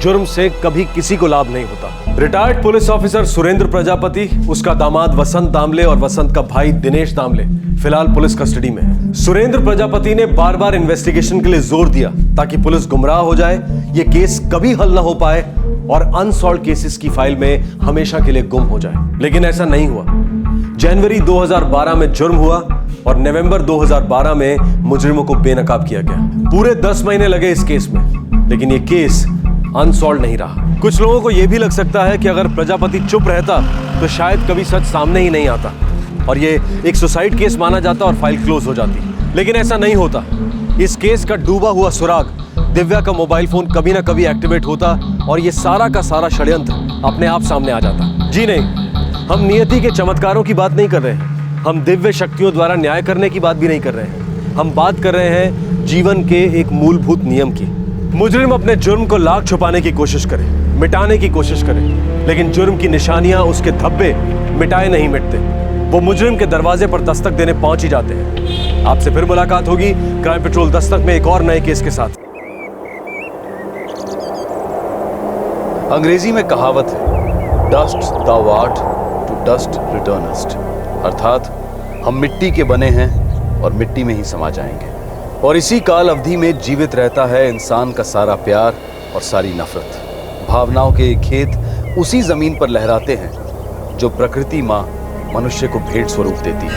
जुर्म से कभी किसी को लाभ नहीं होता। Retired police officer Surendra Prajapati, उसका दामाद वसंत दामले और वसंत का भाई दिनेश दामले फिलहाल पुलिस कस्टडी में है। सुरेंद्र प्रजापति ने बार बार इन्वेस्टिगेशन के लिए जोर दिया ताकि पुलिस गुमराह हो जाए, ये केस कभी हल ना हो पाए और अनसॉल्व केसेस की फाइल में हमेशा के लिए गुम हो जाए। लेकिन ऐसा नहीं हुआ। जनवरी 2012 में जुर्म हुआ और नवंबर 2012 में मुजरिमों को बेनकाब किया गया। पूरे 10 महीने लगे इस केस में, लेकिन ये केस अनसॉल्व नहीं रहा। कुछ लोगों को यह भी लग सकता है कि अगर प्रजापति चुप रहता तो शायद कभी सच सामने ही नहीं आता और ये एक सुसाइड केस माना जाता और फाइल क्लोज हो जाती। लेकिन ऐसा नहीं होता। इस केस का डूबा हुआ सुराग दिव्या का मोबाइल फोन कभी ना कभी एक्टिवेट होता और ये सारा का सारा षड्यंत्र अपने आप सामने आ जाता। जी नहीं, हम नियति के चमत्कारों की बात नहीं कर रहे हैं, हम दिव्य शक्तियों द्वारा न्याय करने की बात भी नहीं कर रहे हैं। हम बात कर रहे हैं जीवन के एक मूलभूत नियम की। मुजरिम अपने जुर्म को लाख छुपाने की कोशिश करे, मिटाने की कोशिश करे, लेकिन जुर्म की निशानियां, उसके धब्बे मिटाए नहीं मिटते। वो मुजरिम के दरवाजे पर दस्तक देने पहुंच ही जाते हैं। आपसे फिर मुलाकात होगी क्राइम पेट्रोल दस्तक में एक और नए केस के साथ। अंग्रेजी में कहावत है, dust thou art, to dust returnest, अर्थात हम मिट्टी के बने हैं और मिट्टी में ही समा जाएंगे। और इसी काल अवधि में जीवित रहता है इंसान का सारा प्यार और सारी नफरत। भावनाओं के खेत उसी जमीन पर लहराते हैं जो प्रकृति माँ मनुष्य को भेंट स्वरूप देती है।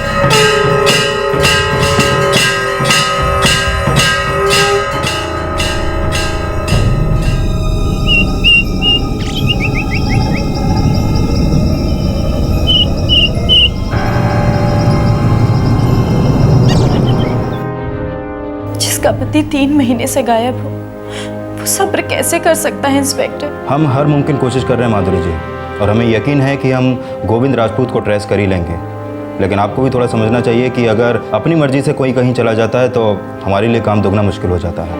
जिसका पति 3 महीने से गायब हो, वो सब्र कैसे कर सकता है इंस्पेक्टर? हम हर मुमकिन कोशिश कर रहे हैं माधुरी जी, और हमें यकीन है कि हम गोविंद राजपूत को ट्रेस कर ही लेंगे। लेकिन आपको भी थोड़ा समझना चाहिए कि अगर अपनी मर्जी से कोई कहीं चला जाता है तो हमारे लिए काम दोगुना मुश्किल हो जाता है।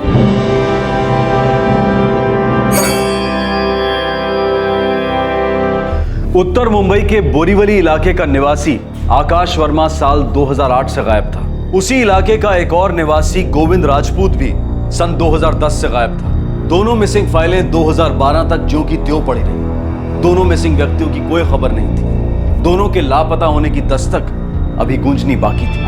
उत्तर मुंबई के बोरीवली इलाके का निवासी आकाश वर्मा साल 2008 से गायब था। उसी इलाके का एक और निवासी गोविंद राजपूत भी सन 2010 से गायब था। दोनों मिसिंग फाइलें 2012 तक ज्यों की त्यों पड़ी रही। दोनों मिसिंग व्यक्तियों की कोई खबर नहीं थी। दोनों के लापता होने की दस्तक अभी गूंजनी बाकी थी।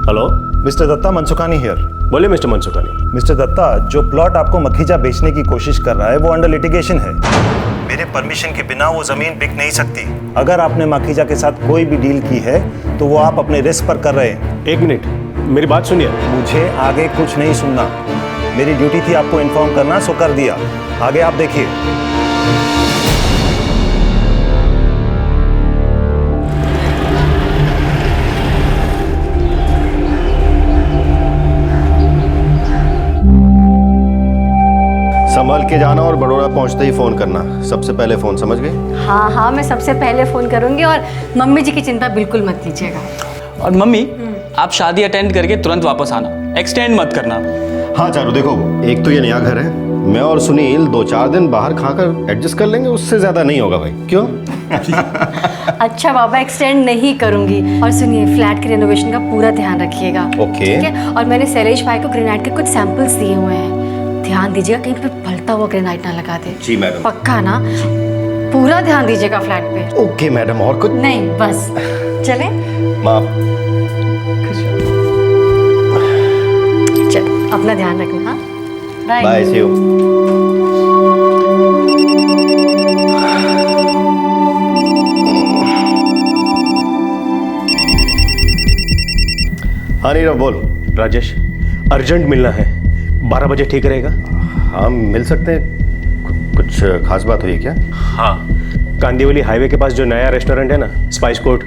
Hello, mister Datta, Mansukhani here. बोलिए मिस्टर मनसुखानी। मिस्टर दत्ता, जो प्लॉट आपको मखीजा बेचने की कोशिश कर रहा है वो अंडर लिटिगेशन है। मेरे परमिशन के बिना वो जमीन बिक नहीं सकती। अगर आपने मखीजा के साथ कोई भी डील की है तो वो आप अपने रिस्क पर कर रहे हैं। एक मिनट, मेरी बात सुनिए। मुझे आगे कुछ नहीं सुनना। मेरी ड्यूटी थी आपको इन्फॉर्म करना, सो कर दिया। आगे आप देखिए। संभाल के जाना और बड़ौदा पहुंचते ही फोन करना। सबसे पहले फोन, समझ गए? हाँ हाँ, मैं सबसे पहले फोन करूंगी और मम्मी जी की चिंता बिल्कुल मत कीजिएगा। और मम्मी, आप शादी अटेंड करके तुरंत वापस आना, एक्सटेंड मत करना। हाँ चारू, देखो, एक तो ये नया घर है, मैं और सुनील 2-4 दिन बाहर खाकर एडजस्ट कर लेंगे, उससे ज्यादा नहीं होगा भाई। क्यों? अच्छा बाबा, एक्सटेंड नहीं करूंगी। और सुनिए, फ्लैट के रेनोवेशन का पूरा ध्यान रखिएगा। ओके। ठीक है। और मैंने शैलेश भाई को ग्रेनाइट के कुछ सैंपल्स दिए हुए हैं, ध्यान दीजिएगा कहीं पे फलता हुआ ग्रेनाइट ना लगा दे। जी मैडम। पक्का ना? पूरा ध्यान दीजिएगा फ्लैट पे। ओके मैडम, और कुछ नहीं, बस चले। माफ। चलो, अपना ध्यान रखना। बाय। Bye, see you. हाँ नीरव, बोल। राजेश, अर्जेंट मिलना है। 12 बजे ठीक रहेगा? हाँ, मिल सकते हैं। कुछ खास बात हुई है क्या? हाँ, कांदीवली हाईवे के पास जो नया रेस्टोरेंट है ना, स्पाइस कोर्ट,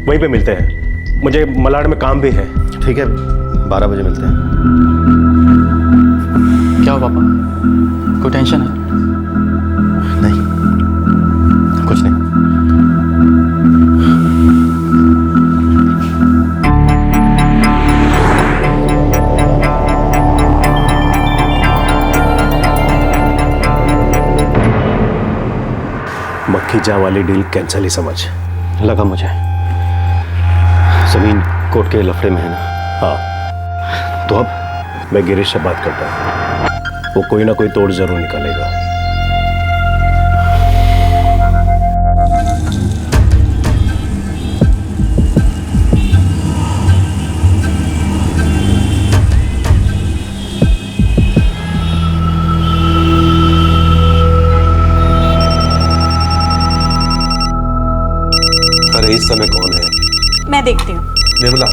वहीं पे मिलते हैं। मुझे मलाड में काम भी है। ठीक है, 12 बजे मिलते हैं। क्या हो पापा, कोई टेंशन है? नहीं, कुछ नहीं। मखीजा वाली डील कैंसिल ही समझ। लगा मुझे। जमीन कोर्ट के लफड़े में है ना? हाँ। तो अब मैं गिरीश से बात करता हूँ, वो कोई ना कोई तोड़ जरूर निकालेगा। अरे इस समय कौन है? मैं देखती हूँ। निर्मला,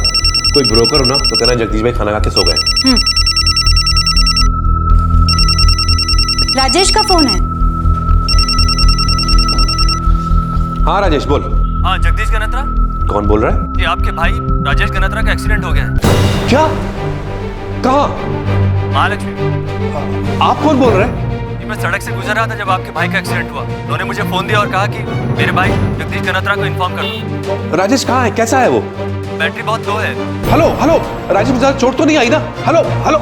कोई ब्रोकर हो ना तो कहना जगदीश भाई खाना खा के सो गए। राजेश का फोन है। हाँ राजेश बोल। हाँ जगदीश गनत्रा। कौन बोल रहा है? ये आपके भाई राजेश गनत्रा का एक्सीडेंट हो गया है। क्या? कहाँ? महालक्ष्मी। आप कौन बोल रहे हैं? मैं सड़क से गुजर रहा था जब आपके भाई का एक्सीडेंट हुआ। उन्होंने मुझे फोन दिया और कहा कि मेरे भाई जगदीश गनत्रा को इन्फॉर्म कर दो। राजेश कहाँ है? कैसा है वो? बैटरी बहुत लो है। हेलो हेलो, राजेश मुझे चोट तो नहीं आई ना? Hello hello.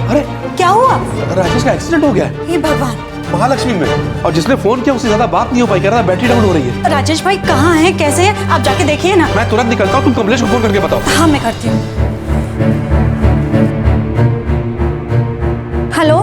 अरे क्या हुआ? राजेश का एक्सीडेंट हो गया है। हे भगवान। महालक्ष्मी में, और जिसने फोन किया उससे ज्यादा बात नहीं हो पाई, कह रहा बैटरी डाउन हो रही है। राजेश भाई कहाँ हैं, कैसे हैं? आप जाके देखिए ना। मैं तुरंत निकलता हूँ, तुम कमलेश को फोन करके बताओ। हाँ मैं करती हूँ। हेलो।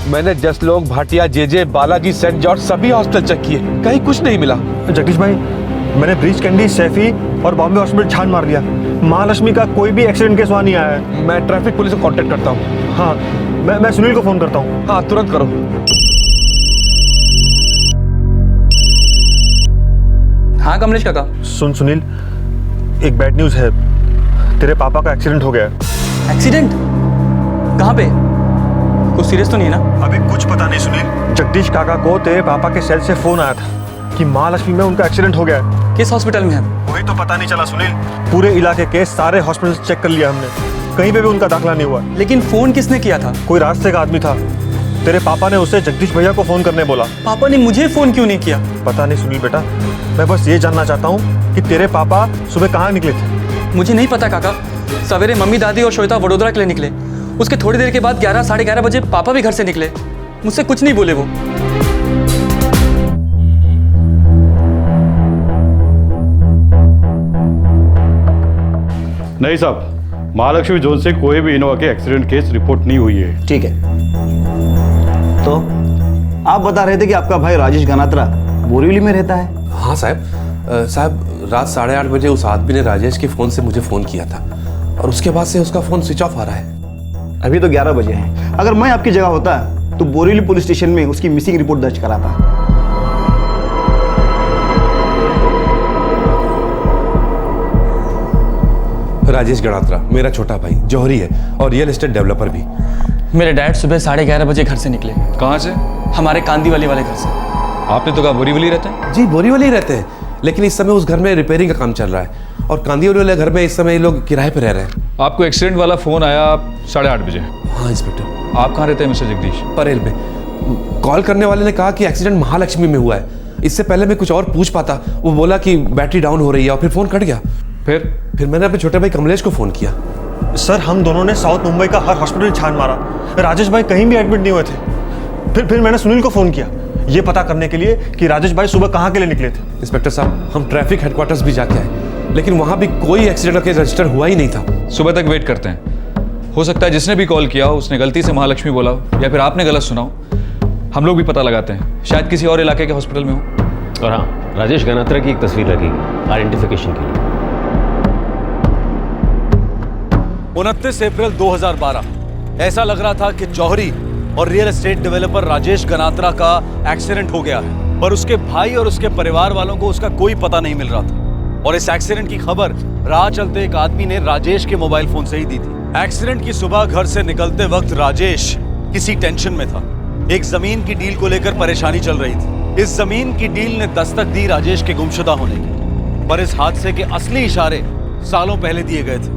मैंने Jaslok, Bhatia, JJ, Balaji, saint George सभी हॉस्पिटल चेक किए, कहीं कुछ नहीं मिला। जगदीश भाई, मैंने ब्रीच कैंडी, सैफी और बॉम्बे हॉस्पिटल छान मार लिया। महालक्ष्मी का कोई भी एक्सीडेंट केस वहाँ नहीं आया है। मैं ट्रैफिक पुलिस को कांटेक्ट करता हूँ। हाँ, मैं सुनील को फोन करता हूँ। हाँ तुरंत करो। हाँ कमलेश काका। सुन सुनील, एक बैड न्यूज है। तेरे पापा का एक्सीडेंट हो गया है। एक्सीडेंट? कहाँ पे? कुछ सीरियस तो नहीं है ना? अभी कुछ पता नहीं सुनील। जगदीश काका को तेरे पापा के सेल से फोन आया था कि महालक्ष्मी में उनका एक्सीडेंट हो गया है। किस हॉस्पिटल में है? वही तो पता नहीं चला सुनील। पूरे इलाके के सारे हॉस्पिटल चेक कर लिया हमने, कहीं पे भी उनका दाखिला नहीं हुआ। लेकिन फोन किसने किया था? कोई रास्ते का आदमी था। तेरे पापा ने उसे जगदीश भैया को फोन करने बोला। पापा ने मुझे फोन क्यों नहीं किया? पता नहीं सुनील बेटा, मैं बस ये जानना चाहता हूँ कि तेरे पापा सुबह कहाँ निकले थे। मुझे नहीं पता काका। सवेरे मम्मी, दादी और श्वेता वडोदरा के लिए निकले। उसके थोड़ी देर के बाद 11 साढ़े 11 बजे पापा भी घर से निकले। मुझसे कुछ नहीं बोले वो। नहीं साहब, महालक्ष्मी जोन से कोई भी इनोवा के एक्सीडेंट केस रिपोर्ट नहीं हुई है। ठीक है, तो आप बता रहे थे कि आपका भाई राजेश गनात्रा बोरीवली में रहता है। हाँ साहब, रात 8:30 बजे उस आदमी ने राजेश के फोन से मुझे फोन किया था और उसके बाद से उसका फोन स्विच ऑफ आ रहा है। अभी तो 11 बजे हैं। अगर मैं आपकी जगह होता तो बोरीवली पुलिस स्टेशन में उसकी मिसिंग रिपोर्ट दर्ज कराता। राजेश गणात्रा मेरा छोटा भाई, जौहरी है और रियल एस्टेट डेवलपर भी। मेरे डैड सुबह 11:30 बजे घर से निकले। कहाँ से? हमारे कांदीवली वाले घर से। आपने तो कहा बोरीवली रहते हैं। जी बोरीवली ही रहते हैं, लेकिन इस समय उस घर में रिपेयरिंग का काम चल रहा है और कांदीवली वाले घर में इस समय ये लोग किराए पे रह रहे हैं। आपको एक्सीडेंट वाला फोन आया 8:30 बजे। हाँ इंस्पेक्टर। आप कहाँ रहते हैं मिस्टर जगदीश? परेल में। कॉल करने वाले ने कहा कि एक्सीडेंट महालक्ष्मी में हुआ है। इससे पहले मैं कुछ और पूछ पाता, वो बोला कि बैटरी डाउन हो रही है और फिर फोन कट गया। फिर मैंने अपने छोटे भाई कमलेश को फोन किया। सर, हम दोनों ने साउथ मुंबई का हर हॉस्पिटल छान मारा, राजेश भाई कहीं भी एडमिट नहीं हुए थे। फिर मैंने सुनील को फोन किया ये पता करने के लिए कि राजेश भाई सुबह कहाँ के लिए निकले थे। इंस्पेक्टर साहब, हम ट्रैफिक हेडक्वार्टर्स भी जाके आए, लेकिन वहां भी कोई एक्सीडेंट केस रजिस्टर हुआ ही नहीं था। सुबह तक वेट करते हैं। हो सकता है जिसने भी कॉल किया हो उसने गलती से महालक्ष्मी बोला हो या फिर आपने गलत सुना हो। हम लोग भी पता लगाते हैं, शायद किसी और इलाके के हॉस्पिटल में हो। और हाँ, राजेश गनात्रा की एक तस्वीर लगेगी आइडेंटिफिकेशन के लिए। 29 अप्रैल 2012 ऐसा लग रहा था कि जौहरी और real estate developer Rajesh Ganatra का एक्सीडेंट हो गया है, पर उसके भाई और उसके परिवार वालों को उसका कोई पता नहीं मिल रहा था। और इस एक्सीडेंट की खबर राह चलते एक आदमी ने राजेश के मोबाइल फोन से ही दी थी। एक्सीडेंट की सुबह घर से निकलते वक्त राजेश किसी टेंशन में था। एक जमीन की डील को लेकर परेशानी चल रही थी। इस जमीन की डील ने दस्तक दी राजेश के गुमशुदा होने की, पर इस हादसे के असली इशारे सालों पहले दिए गए थे।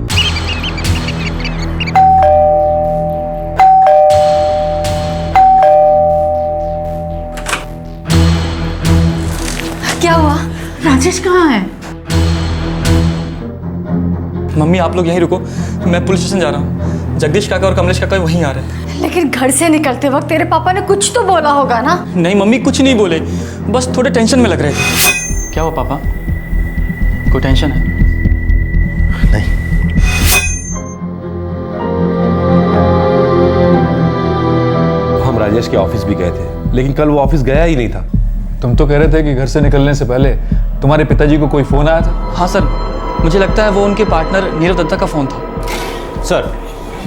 क्या हुआ? राजेश कहाँ है? मम्मी आप लोग यहीं रुको, मैं पुलिस स्टेशन जा रहा हूँ। जगदीश काका और कमलेश काका वहीं आ रहे हैं। लेकिन घर से निकलते वक्त तेरे पापा ने कुछ तो बोला होगा ना? नहीं मम्मी कुछ नहीं बोले, बस थोड़े टेंशन में लग रहे थे। क्या हुआ पापा, कोई टेंशन है? हम राजेश के ऑफिस भी गए थे, लेकिन कल वो ऑफिस गया ही नहीं था। तुम तो कह रहे थे कि घर से निकलने से पहले तुम्हारे पिताजी को कोई फोन आया था। हाँ सर, मुझे लगता है वो उनके पार्टनर नीरव दत्ता का फोन था। सर,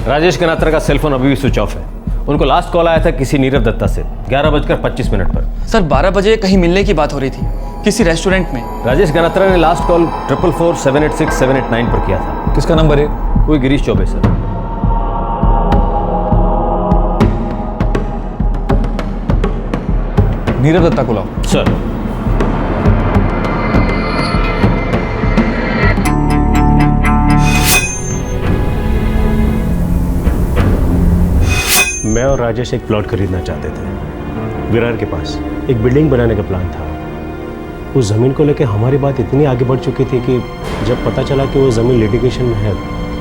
राजेश गनात्रा का सेलफोन अभी भी स्विच ऑफ है। उनको लास्ट कॉल आया था किसी नीरव दत्ता से 11:25 पर। सर 12 बजे कहीं मिलने की बात हो रही थी, किसी रेस्टोरेंट में। राजेश गनात्रा ने लास्ट कॉल 444-786-789 पर किया था। किसका नंबर है? कोई गिरीश चौबे सर। नीरव दत्ता को लाओ। सर। मैं और राजेश एक प्लॉट खरीदना चाहते थे विरार के पास। एक बिल्डिंग बनाने का प्लान था। उस ज़मीन को लेकर हमारी बात इतनी आगे बढ़ चुकी थी कि जब पता चला कि वो ज़मीन लिटिगेशन में है,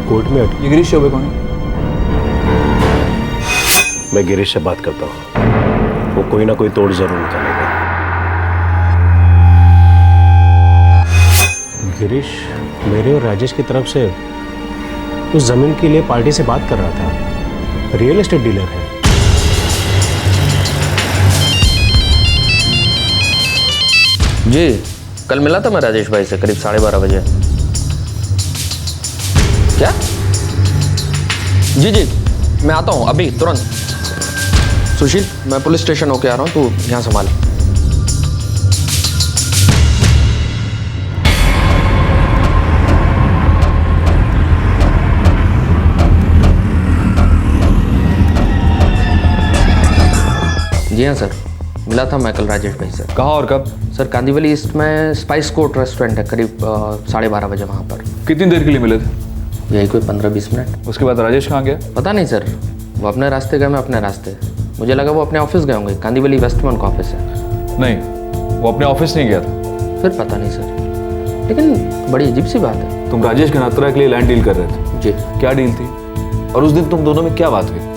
कोर्ट में ये गिरीश चौबे कौन है? मैं गिरीश से बात करता हूँ, वो कोई ना कोई तोड़ जरूर निकालेगा। गिरीश मेरे और राजेश की तरफ से उस ज़मीन के लिए पार्टी से बात कर रहा था। रियल एस्टेट डीलर है। जी, कल मिला था मैं राजेश भाई से करीब 12:30 बजे। क्या? जी जी, मैं आता हूँ अभी तुरंत। सुशील, मैं पुलिस स्टेशन होके आ रहा हूँ, तू यहाँ संभाल। जी हाँ सर, मिला था मैं कल राजेश भाई से। कहाँ और कब? सर कांदीवली ईस्ट में स्पाइस कोर्ट रेस्टोरेंट है, करीब 12:30 बजे वहाँ पर। कितनी देर के लिए मिले थे? यही कोई 15-20 मिनट। उसके बाद राजेश कहाँ गया? पता नहीं सर, वो अपने रास्ते गए, मैं अपने रास्ते। मुझे लगा वो अपने ऑफिस गए होंगे, कांदीवली वेस्ट में उनका ऑफिस है। नहीं, वो अपने ऑफिस नहीं गया था। फिर पता नहीं सर, लेकिन बड़ी अजीब सी बात है। तुम राजेश गनात्रा के लिए लैंड डील कर रहे थे? जी। क्या डील थी और उस दिन तुम दोनों में क्या बात हुई?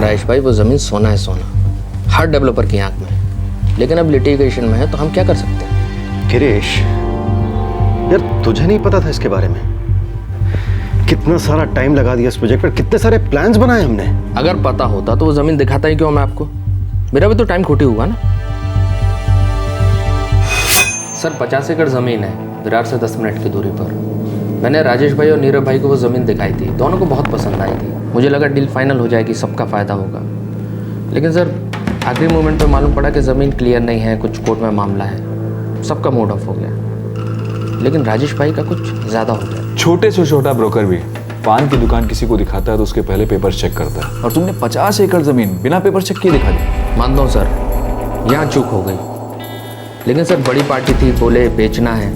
राजेश भाई, वो ज़मीन सोना है, सोना, हर डेवलपर की आंख में। लेकिन अब लिटिगेशन में है तो हम क्या कर सकते हैं? गिरीश, यार तुझे नहीं पता था इसके बारे में? कितना सारा टाइम लगा दिया इस प्रोजेक्ट पर, कितने सारे प्लान्स बनाए हमने। अगर पता होता तो वो ज़मीन दिखाता ही क्यों मैं आपको? मेरा भी तो टाइम खोटी हुआ ना। सर 50 एकड़ ज़मीन है विरार से 10 मिनट की दूरी पर। मैंने राजेश भाई और नीरव भाई को वो ज़मीन दिखाई थी, दोनों को बहुत पसंद आई थी। मुझे लगा डील फाइनल हो जाएगी, सबका फ़ायदा होगा। लेकिन सर आखिरी मोमेंट पे मालूम पड़ा कि ज़मीन क्लियर नहीं है, कुछ कोर्ट में मामला है, सबका मूड ऑफ हो गया। लेकिन राजेश भाई का कुछ ज़्यादा हो गया। छोटे से छोटा ब्रोकर भी पान की दुकान किसी को दिखाता है तो उसके पहले पेपर चेक करता है, और तुमने 50 एकड़ ज़मीन बिना पेपर चेक किए दिखा दी। मानता हूँ सर, यहाँ चूक हो गई। लेकिन सर बड़ी पार्टी थी, बोले बेचना है,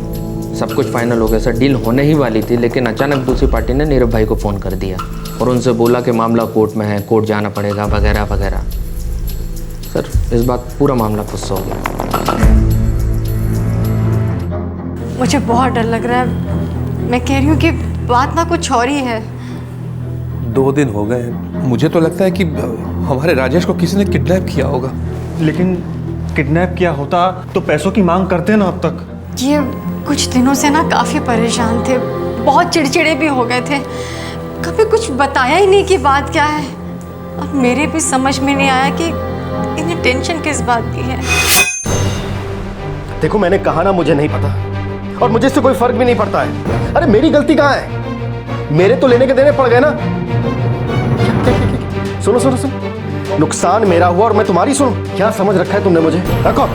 सब कुछ फाइनल हो गया सर। डील होने ही वाली थी, लेकिन अचानक दूसरी पार्टी ने नीरव भाई को फ़ोन कर दिया और उनसे बोला कि मामला कोर्ट में है, कोर्ट जाना पड़ेगा वगैरह वगैरह। सर इस बात पूरा मामला फंस हो गया। मुझे बहुत डर लग रहा है। मैं कह रही हूँ कि बात ना कुछ और ही है। 2 दिन हो गए, मुझे तो लगता है कि हमारे राजेश को किसी ने किडनैप किया होगा। लेकिन किडनैप किया होता तो पैसों की मांग करते ना अब तक। ये कुछ दिनों से ना काफ़ी परेशान थे, बहुत चिड़चिड़े भी हो गए थे, कभी कुछ बताया ही नहीं कि बात क्या है। अब मेरे भी समझ में नहीं आया कि इन्हें टेंशन किस बात की है। देखो मैंने कहा ना मुझे नहीं पता, और मुझे इससे कोई फर्क भी नहीं पड़ता है। अरे मेरी गलती कहाँ है? मेरे तो लेने के देने पड़ गए ना। सुनो सुनो सुनो, नुकसान मेरा हुआ और मैं तुम्हारी सुनूं? क्या समझ रखा है तुमने मुझे? रखो।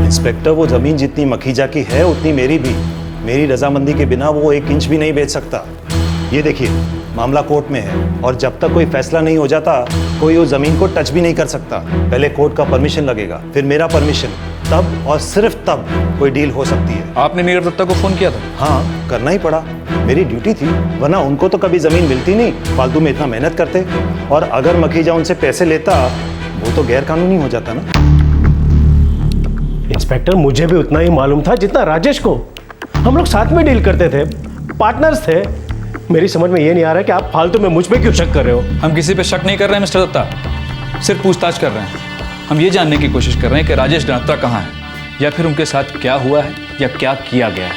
इंस्पेक्टर, वो जमीन जितनी मखीजा की है उतनी मेरी भी। मेरी रजामंदी के बिना वो 1 इंच भी नहीं बेच सकता। ये देखिए, मामला कोर्ट में है और जब तक कोई फैसला नहीं हो जाता कोई उस जमीन को टच भी नहीं कर सकता। पहले कोर्ट का परमिशन लगेगा, फिर मेरा परमिशन, तब और सिर्फ तब कोई डील हो सकती है। आपने नीरव दत्ता को फोन किया था? हाँ, करना ही पड़ा, मेरी ड्यूटी थी, वरना उनको तो कभी जमीन मिलती नहीं, फालतू में इतना मेहनत करते। और अगर मखीजा उनसे पैसे लेता वो तो गैर कानूनी हो जाता ना। इंस्पेक्टर, मुझे भी उतना ही मालूम था जितना राजेश को। हम लोग साथ में डील करते थे, पार्टनर्स थे। मेरी समझ में ये नहीं आ रहा है कि आप फालतू में मुझ पे क्यों शक कर रहे हो। हम किसी पे शक नहीं कर रहे हैं मिस्टर दत्ता, सिर्फ पूछताछ कर रहे हैं। हम ये जानने की कोशिश कर रहे हैं कि राजेश गनात्रा कहाँ है, या फिर उनके साथ क्या हुआ है या क्या किया गया है।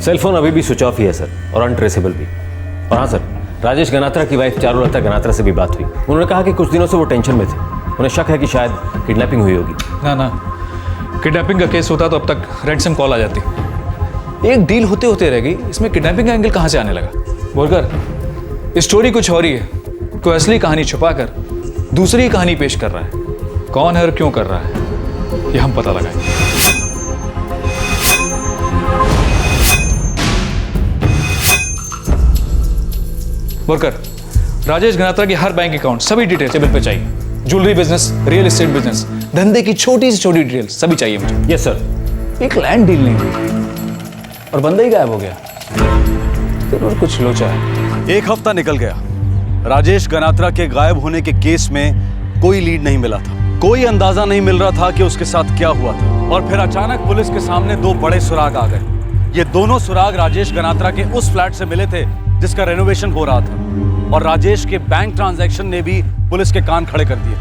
सेलफोन अभी भी स्विच ऑफ ही है सर, और अनट्रेसेबल भी। और हाँ सर, राजेश गनात्रा की वाइफ चारुलता गनात्रा से भी बात हुई। उन्होंने कहा कि कुछ दिनों से वो टेंशन में थे, उन्हें शक है कि शायद किडनैपिंग हुई होगी। ना ना, किडनैपिंग का केस होता तो अब तक रैंसम कॉल आ जाती। एक डील होते होते रह गई, इसमें किडनैपिंग का एंगल कहाँ से आने लगा? बोलकर स्टोरी कुछ और ही है, कोई असली कहानी छुपाकर दूसरी कहानी पेश कर रहा है। कौन है और क्यों कर रहा है, ये हम पता लगाएंगे। वर्कर, राजेश गनात्रा की हर बैंक अकाउंट सभी डिटेल टेबल पे चाहिए। Jewellery business, real estate business, धंधे की छोटी से छोटी डिटेल सभी चाहिए मुझे। Yes sir. एक लैंड डील नहीं हुई और बंदा ही गायब हो गया, जरूर कुछ लोचा है। एक हफ्ता निकल गया, राजेश गनात्रा के गायब होने के केस में कोई लीड नहीं मिला था, कोई अंदाजा नहीं मिल रहा था कि उसके साथ क्या हुआ था। और फिर अचानक पुलिस के सामने दो बड़े सुराग आ गए। ये दोनों सुराग राजेश गनात्रा के उस फ्लैट से मिले थे जिसका रेनोवेशन हो रहा था, और राजेश के बैंक ट्रांजैक्शन ने भी पुलिस के कान खड़े कर दिए।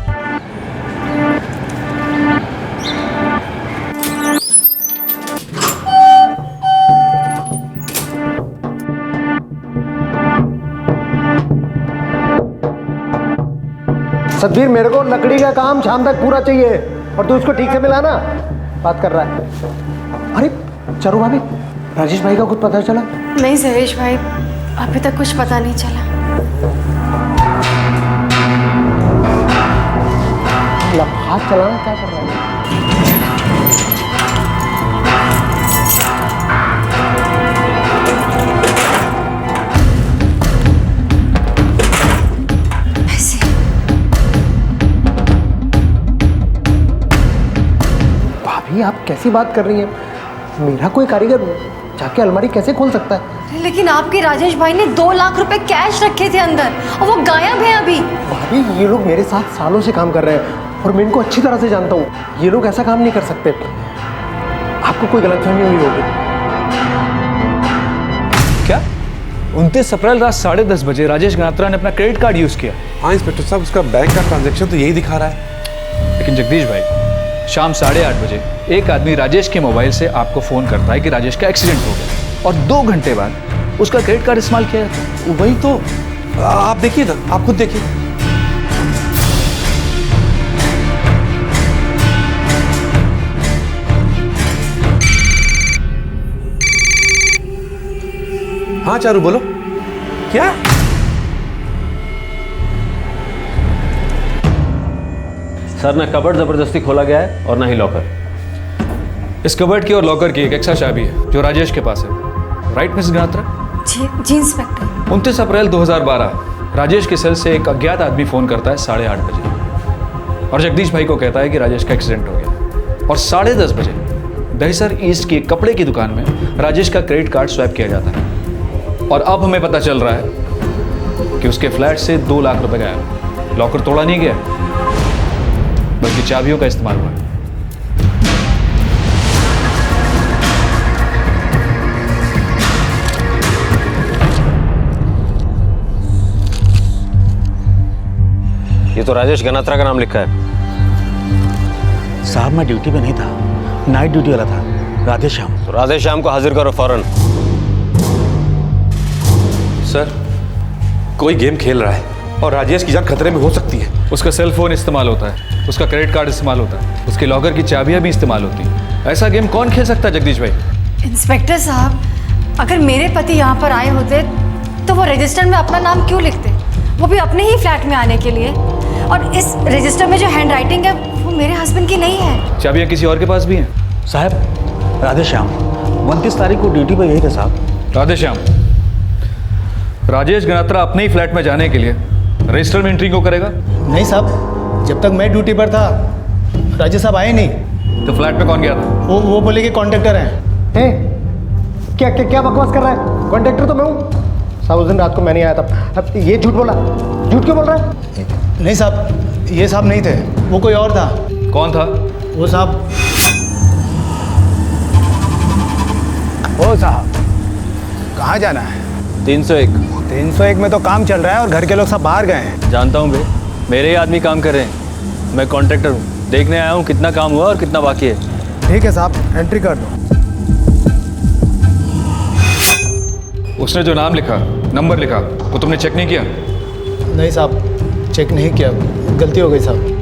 सतबीर, मेरे को लकड़ी का काम शाम तक पूरा चाहिए और तू इसको ठीक से मिलाना। बात कर रहा है। अरे चारू भाभी, राजेश भाई का कुछ पता चला? नहीं सुरेश भाई, अभी तक कुछ पता नहीं चला। हाथ चलाना क्या कर रहा है? भाभी, आप कैसी बात कर रही हैं? मेरा कोई कारीगर जाके अलमारी कैसे खोल सकता है? लेकिन आपके राजेश भाई ने 2 लाख रुपए कैश रखे थे अंदर और वो गायब है अभी। भाभी, ये लोग मेरे साथ सालों से काम कर रहे हैं और मैं इनको अच्छी तरह से जानता हूँ। ये लोग ऐसा काम नहीं कर सकते। आपको कोई गलतफहमी हुई होगी। क्या 29 अप्रैल रात 10:30 बजे राजेश गनात्रा ने अपना क्रेडिट कार्ड यूज किया? हाँ इंस्पेक्टर साहब, उसका बैंक का ट्रांजैक्शन तो यही दिखा रहा है। लेकिन जगदीश भाई, शाम 8:30 बजे एक आदमी राजेश के मोबाइल से आपको फोन करता है कि राजेश का एक्सीडेंट हो गया, और 2 घंटे बाद उसका क्रेडिट कार्ड इस्तेमाल किया जाता है। वही तो, आप देखिए ना, आप खुद देखिए। हाँ चारू, बोलो क्या? सर, ना कबर्ड जबरदस्ती खोला गया है और ना ही लॉकर। इस कबर्ड की और लॉकर की एक एक्स्ट्रा चाबी है जो राजेश के पास है, राइट मिस गनात्रा? जी इंस्पेक्टर। 29 अप्रैल 2012 राजेश के सेल से एक अज्ञात आदमी फोन करता है 8:30 बजे, और जगदीश भाई को कहता है कि राजेश का एक्सीडेंट हो गया। और 10:30 बजे दहिसर ईस्ट की एक कपड़े की दुकान में राजेश का क्रेडिट कार्ड स्वैप किया जाता है। और अब हमें पता चल रहा है कि उसके फ्लैट से 2 लाख रुपए गायब। लॉकर तोड़ा नहीं गया, बल्कि चाबियों का इस्तेमाल हुआ। ये तो राजेश गनात्रा का नाम लिखा है। साहब, मैं ड्यूटी पे नहीं था, नाइट ड्यूटी वाला था। राधे श्याम। तो राधे श्याम को हाजिर करो फौरन। सर, कोई गेम खेल रहा है और राजेश की जान खतरे में हो सकती है। उसका सेल फोन इस्तेमाल होता है, उसका क्रेडिट कार्ड इस्तेमाल होता है, उसके लॉकर की चाबियां भी इस्तेमाल होती हैं। ऐसा गेम कौन खेल सकता है जगदीश भाई? इंस्पेक्टर साहब, अगर मेरे पति यहाँ पर आए होते तो वो रजिस्टर में अपना नाम क्यों लिखते, वो भी अपने ही फ्लैट में आने के लिए? और इस रजिस्टर में जो हैंड राइटिंग है वो मेरे हस्बैंड की नहीं है। चाबियां किसी और के पास भी हैं? साहब, राधे श्याम 29 तारीख को ड्यूटी पर यही थे साहब। राधेश्याम, राजेश गनात्रा अपने ही फ्लैट में जाने के लिए रजिस्टर में एंट्री क्यों करेगा? नहीं साहब, जब तक मैं ड्यूटी पर था राजेश साहब आए नहीं। तो फ्लैट में कौन गया था? वो बोले कि कॉन्ट्रैक्टर हैं। क्या क्या क्या बकवास कर रहा है? कॉन्ट्रैक्टर तो मैं हूँ साहब। उस दिन रात को मैं नहीं आया था। अब ये झूठ बोला, झूठ क्यों बोल रहा है? नहीं साहब, ये साहब नहीं थे, वो कोई और था। कौन था? वो साहब। ओ साहब, कहाँ जाना है? 301। 301 में तो काम चल रहा है और घर के लोग सब बाहर गए हैं। जानता हूँ बे, मेरे ही आदमी काम कर रहे हैं। मैं कॉन्ट्रैक्टर हूँ, देखने आया हूँ कितना काम हुआ और कितना बाकी है। ठीक है साहब, एंट्री कर दो। उसने जो नाम लिखा, नंबर लिखा, वो तुमने चेक नहीं किया? नहीं साहब, चेक नहीं किया, गलती हो गई साहब।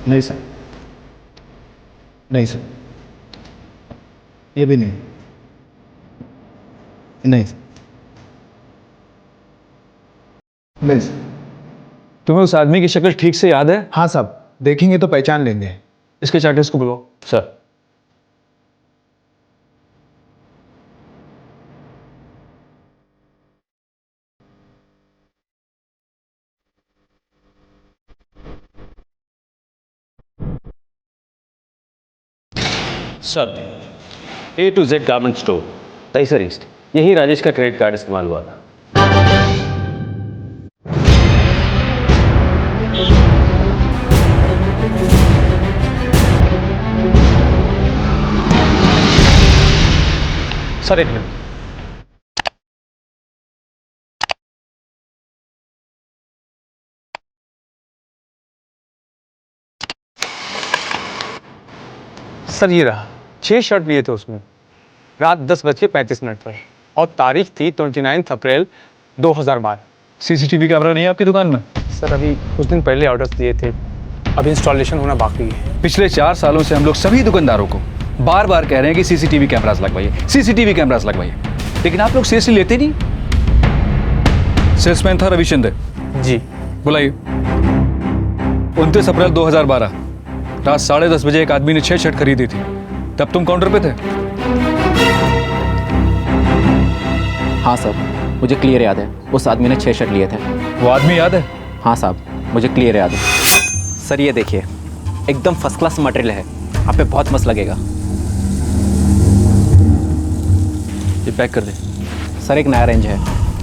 नहीं सर, नहीं सर, ये भी नहीं, नहीं सर, नहीं सर। तुम्हें उस आदमी की शक्ल ठीक से याद है? हाँ साहब, देखेंगे तो पहचान लेंगे। इसके चार्टर्स को बुलाओ। Sir. Sir, A to Z garment store, Taiser east, यही राजेश का क्रेडिट कार्ड इस्तेमाल हुआ था। सर एक मिनट। सर ये रहा, 6 शर्ट लिए थे उसमें, रात 10:35 पर, और तारीख थी 29 अप्रैल 2012। सीसीटीवी कैमरा नहीं है आपकी दुकान में? सर अभी कुछ दिन पहले ऑर्डर्स दिए थे, अभी इंस्टॉलेशन होना बाकी है। पिछले 4 सालों से हम लोग सभी दुकानदारों को बार बार कह रहे हैं कि सीसीटीवी कैमरास लगवाइए, सीसीटीवी कैमरास लगवाइए, लेकिन आप लोग सीरियसली लेते नहीं। सेल्समैन था रविशंकर जी, बुलाइए। 29 अप्रैल 2012 रात 10:30 बजे एक आदमी ने 6 शर्ट खरीदी थी, तब तुम काउंटर पे थे? हाँ सर, मुझे क्लियर याद है, उस आदमी ने 6 शर्ट लिए थे। वो आदमी याद है? हाँ साहब, मुझे क्लियर याद है। सर ये देखिए, एकदम फर्स्ट क्लास मटेरियल है, आप पे बहुत मस्त लगेगा। ये पैक कर दे। सर एक नया रेंज है,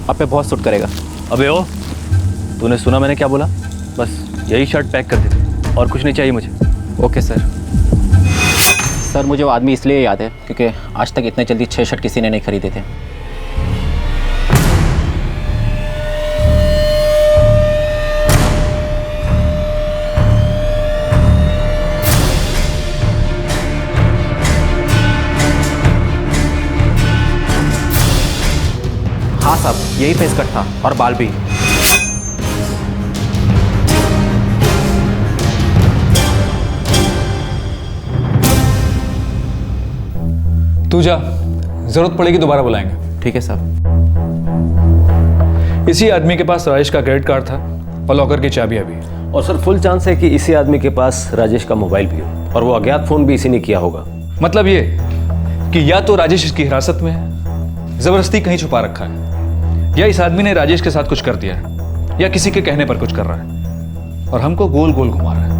आप पे बहुत सूट करेगा। अबे ओ, तूने सुना मैंने क्या बोला? बस यही शर्ट पैक कर दे, और कुछ नहीं चाहिए मुझे। Okay sir. सर मुझे वो आदमी इसलिए याद है क्योंकि आज तक इतने जल्दी 6 शर्ट किसी ने नहीं खरीदे थे। हाँ साहब, यही फेस कट था और बाल भी। तू जा, जरूरत पड़ेगी दोबारा बुलाएंगे। ठीक है सर। इसी आदमी के पास राजेश का क्रेडिट कार्ड था और लॉकर की चाबियां भी। और सर फुल चांस है कि इसी आदमी के पास राजेश का मोबाइल भी हो, और वो अज्ञात फोन भी इसी ने किया होगा। मतलब ये कि या तो राजेश इसकी हिरासत में है, जबरदस्ती कहीं छुपा रखा है, या इस आदमी ने राजेश के साथ कुछ कर दिया है, या किसी के कहने पर कुछ कर रहा है और हमको गोल गोल घुमा रहा है।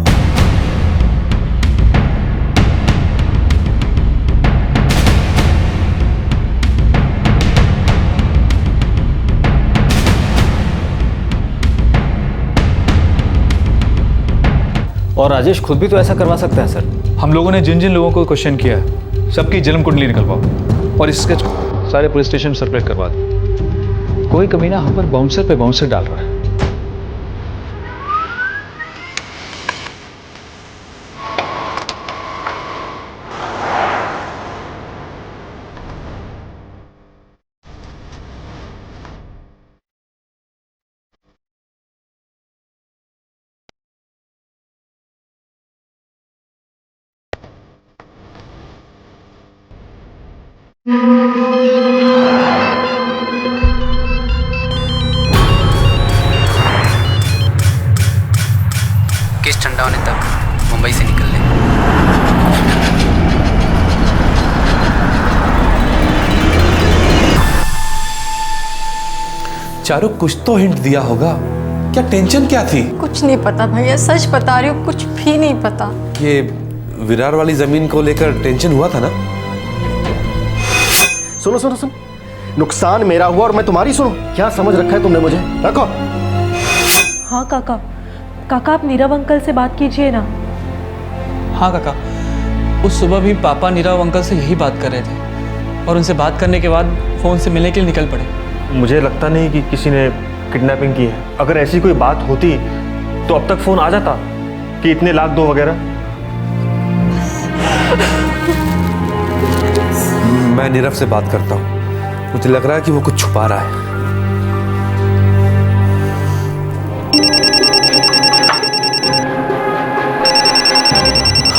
और राजेश खुद भी तो ऐसा करवा सकता है सर। हम लोगों ने जिन जिन लोगों को क्वेश्चन किया है, सबकी जन्म कुंडली निकलवाओ और इस स्केच को सारे पुलिस स्टेशन सर्कुलेट करवा दो। कोई कमीना हम पर बाउंसर पे बाउंसर डाल रहा है। चारू कुछ तो हिंट दिया होगा। क्या टेंशन क्या थी? कुछ नहीं पता भैया, सच बता रही हूँ, कुछ भी नहीं पता। ये विरार वाली जमीन को लेकर टेंशन हुआ था ना? सुनो सुनो सुनो, नुकसान मेरा हुआ और मैं तुम्हारी सुनो। क्या समझ रखा है तुमने मुझे? रखो। हाँ काका, काका आप नीरव अंकल से बात कीजिए ना। हाँ काका, उस सुबह भी पापा नीरव अंकल से यही बात कर रहे थे और उनसे बात करने के बाद फ़ोन से मिलने के लिए निकल पड़े। मुझे लगता नहीं कि किसी ने किडनैपिंग की है। अगर ऐसी कोई बात होती तो अब तक फोन आ जाता कि इतने लाख दो वगैरह। मैं नीरव से बात करता हूँ, मुझे लग रहा है कि वो कुछ छुपा रहा है।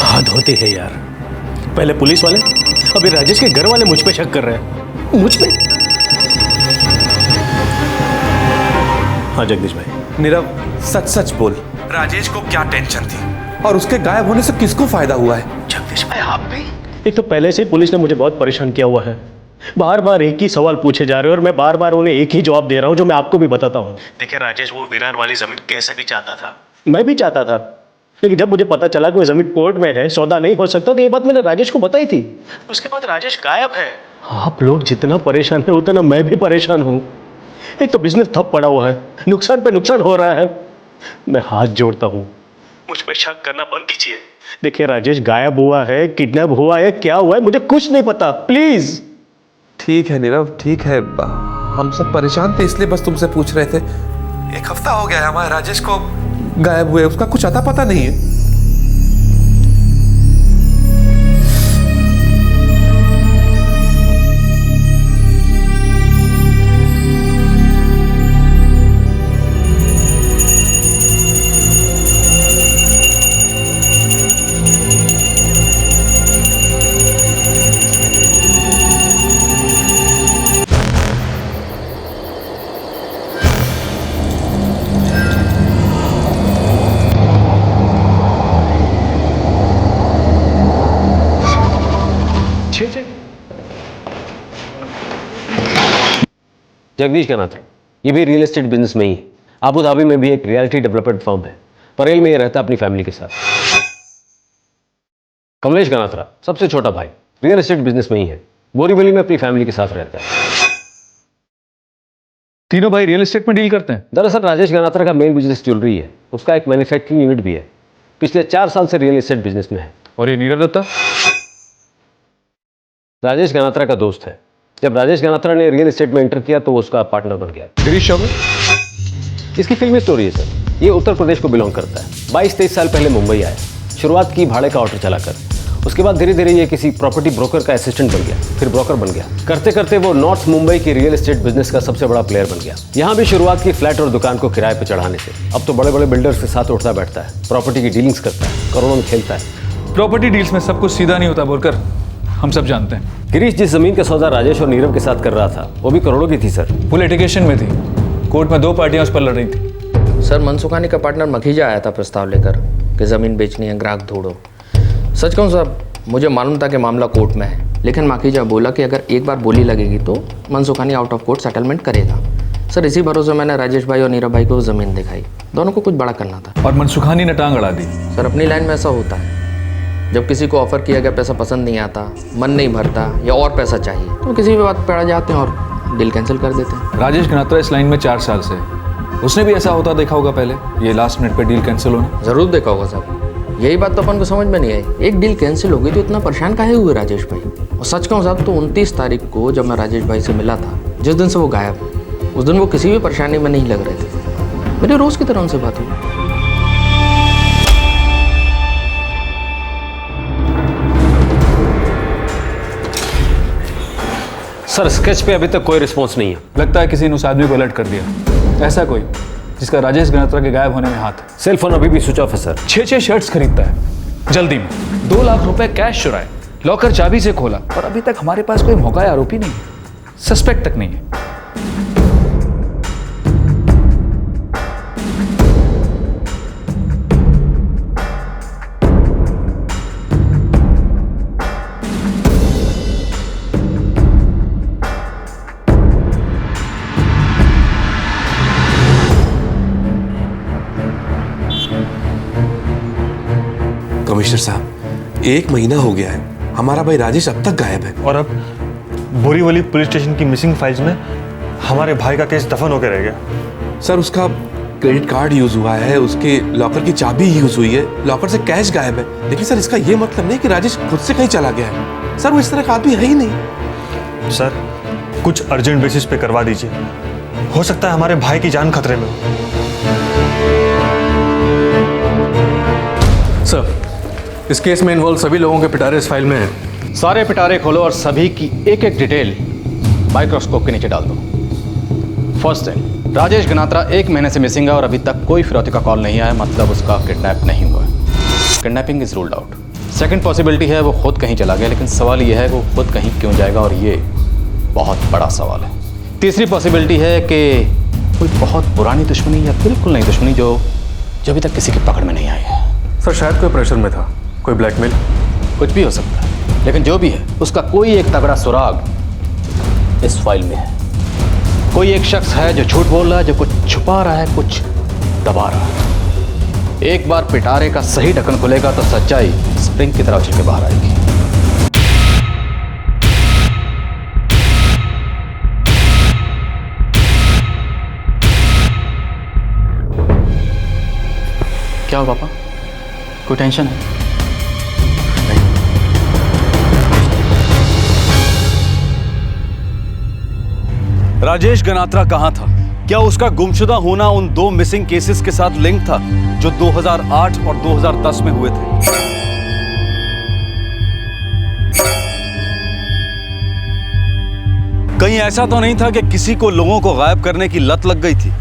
हद होती है यार, पहले पुलिस वाले, अभी राजेश के घर वाले मुझ पे शक कर रहे हैं। मुझ पे? हाँ जगदीश भाई। नीरव सच सच बोल, राजेश को क्या टेंशन थी और उसके गायब होने से किसको फायदा हुआ है? जगदीश भाई आप भी? एक तो पहले से पुलिस ने मुझे बहुत परेशान किया हुआ है। बार बार एक ही सवाल पूछे जा रहे हैं और मैं बार बार उन्हें एक ही जवाब दे रहा हूं, जो मैं आपको भी बताता हूं। देखिए राजेश वो विरार वाली जमीन कैसे भी चाहता था, मैं भी चाहता था, लेकिन जब मुझे पता चला कि वो जमीन कोर्ट में है, सौदा नहीं हो सकता, तो ये बात मैंने राजेश को बताई थी। उसके बाद राजेश गायब है। आप लोग जितना परेशान है उतना मैं भी परेशान हूँ। एक तो बिजनेस ठप पड़ा हुआ है, नुकसान पे नुकसान हो रहा है। मैं हाथ जोड़ता हूँ, मुझ पर शक करना बंद कीजिए। देखिए राजेश गायब हुआ है, किडनैप हुआ है, क्या हुआ है मुझे कुछ नहीं पता, प्लीज। ठीक है नीरव, ठीक है, हम सब परेशान थे इसलिए बस तुमसे पूछ रहे थे। एक हफ्ता हो गया है हमारे राजेश को गायब हुए, उसका कुछ अता पता नहीं है। जगदीश गनात्रा, ये भी रियल एस्टेट बिजनेस में ही है। अबू धाबी में भी एक रियलिटी डेवलपमेंट फर्म है। परेल में ये रहता अपनी फैमिली के साथ। कमलेश गनात्रा सबसे छोटा भाई, रियल एस्टेट बिजनेस में ही है। बोरीवली में अपनी फैमिली के साथ रहता है। तीनों भाई रियल एस्टेट में डील करते हैं? दरअसल राजेश गनात्रा का मेन बिजनेस ज्वेलरी है, उसका एक मैन्युफैक्चरिंग यूनिट भी है। पिछले 4 साल से रियल एस्टेट बिजनेस में है। और ये नीरव दत्ता राजेश गनात्रा का दोस्त है। जब राजेश गनात्रा ने रियल एस्टेट में एंटर किया तो वो उसका पार्टनर बन गया। गिरीश चौबे? इसकी फिल्मी स्टोरी है सर। ये उत्तर प्रदेश को बिलोंग करता है। 22-23 साल पहले मुंबई आया। शुरुआत की भाड़े का ऑर्डर चलाकर, उसके बाद धीरे धीरे ये किसी प्रॉपर्टी ब्रोकर का असिस्टेंट बन गया, फिर ब्रोकर बन गया। करते करते वो नॉर्थ मुंबई की रियल एस्टेट बिजनेस का सबसे बड़ा प्लेयर बन गया। यहाँ भी शुरुआत की फ्लैट और दुकान को किराए पर चढ़ाने से। अब तो बड़े बड़े बिल्डर्स के साथ उठता बैठता है, प्रॉपर्टी की डीलिंग्स करता है, करोड़ों में खेलता है। प्रॉपर्टी डील्स में सब कुछ सीधा नहीं होता बोलकर हम सब जानते हैं। गिरीश जिस जमीन का सौदा राजेश और नीरव के साथ कर रहा था वो भी करोड़ों की थी सर। वो लिटिगेशन में थी, कोर्ट में 2 पार्टियां उस पर लड़ रही थी। सर मनसुखानी का पार्टनर मखीजा आया था प्रस्ताव लेकर कि ज़मीन बेचनी है, ग्राहक ढूंढो। सच कहूँ साहब, मुझे मालूम था कि मामला कोर्ट में है, लेकिन मखीजा बोला कि अगर एक बार बोली लगेगी तो Mansukhani out of court settlement करेगा। सर इसी भरोसे मैंने राजेश भाई और नीरव भाई को ज़मीन दिखाई। दोनों को कुछ बड़ा करना था और मनसुखानी ने टांग अड़ा दी। सर अपनी लाइन में ऐसा होता है, जब किसी को ऑफर किया गया पैसा पसंद नहीं आता, मन नहीं भरता या और पैसा चाहिए, तो किसी भी बात पर अड़ जाते हैं और डील कैंसिल कर देते हैं। राजेश गनात्रा इस लाइन में 4 साल से, उसने भी ऐसा होता देखा होगा पहले, ये लास्ट मिनट पे डील कैंसिल होना। जरूर देखा होगा साहब, यही बात तो अपन को समझ में नहीं आई। एक डील कैंसिल हो गई तो इतना परेशान काहे हुए राजेश भाई? और सच कहूँ साहब तो 29 तारीख को जब मैं राजेश भाई से मिला था, जिस दिन से वो गायब, उस दिन वो किसी भी परेशानी में नहीं लग रहे थे। मेरी रोज़ की तरह उनसे बात हुई। सर स्केच पे अभी तक कोई रिस्पॉन्स नहीं है। लगता है किसी ने उस आदमी को अलर्ट कर दिया, ऐसा कोई जिसका राजेश गनात्रा के गायब होने में हाथ है। सेल फोन अभी भी स्विच ऑफ है सर। 6 शर्ट्स खरीदता है जल्दी में, 2 लाख रुपए कैश चुराए, लॉकर चाबी से खोला, और अभी तक हमारे पास कोई मौका आरोपी नहीं है, सस्पेक्ट तक नहीं है। कमिश्नर साहब, 1 महीना हो गया है, हमारा भाई राजेश अब तक गायब है। और अब बोरीवली पुलिस स्टेशन की मिसिंग फाइल्स में हमारे भाई का केस दफन होकर रह गया। सर उसका क्रेडिट कार्ड यूज हुआ है, उसके लॉकर की चाबी यूज हुई है, लॉकर से कैश गायब है। लेकिन सर इसका ये मतलब नहीं कि राजेश खुद से कहीं चला गया है। सर वो इस तरह का आदमी है ही नहीं। सर कुछ अर्जेंट बेसिस पे करवा दीजिए, हो सकता है हमारे भाई की जान खतरे में हो। सर, इस केस में इन्वॉल्व सभी लोगों के पिटारे इस फाइल में हैं। सारे पिटारे खोलो और सभी की एक एक डिटेल माइक्रोस्कोप के नीचे डाल दो। फर्स्ट थिंग, राजेश गनात्रा 1 महीने से मिसिंग है और अभी तक कोई फिरौती का कॉल नहीं आया, मतलब उसका किडनैप नहीं हुआ है। Kidnapping is ruled out. Second possibility है वो खुद कहीं चला गया, लेकिन सवाल ये है वो खुद कहीं क्यों जाएगा, और ये बहुत बड़ा सवाल है। तीसरी पॉसिबिलिटी है कि कोई बहुत पुरानी दुश्मनी या बिल्कुल नई दुश्मनी जो अभी तक किसी की पकड़ में नहीं आई है। सर शायद कोई प्रेशर में था, कोई ब्लैकमेल, कुछ भी हो सकता है, लेकिन जो भी है उसका कोई एक तगड़ा सुराग इस फाइल में है। कोई एक शख्स है जो झूठ बोल रहा है, जो कुछ छुपा रहा है, कुछ दबा रहा है। एक बार पिटारे का सही ढक्कन खुलेगा तो सच्चाई स्प्रिंग की तरह उछल के बाहर आएगी। क्या हो पापा, कोई टेंशन है? राजेश गनात्रा कहां था? क्या उसका गुमशुदा होना उन 2 मिसिंग केसेस के साथ लिंक था जो 2008 और 2010 में हुए थे? कहीं ऐसा तो नहीं था कि किसी को लोगों को गायब करने की लत लग गई थी,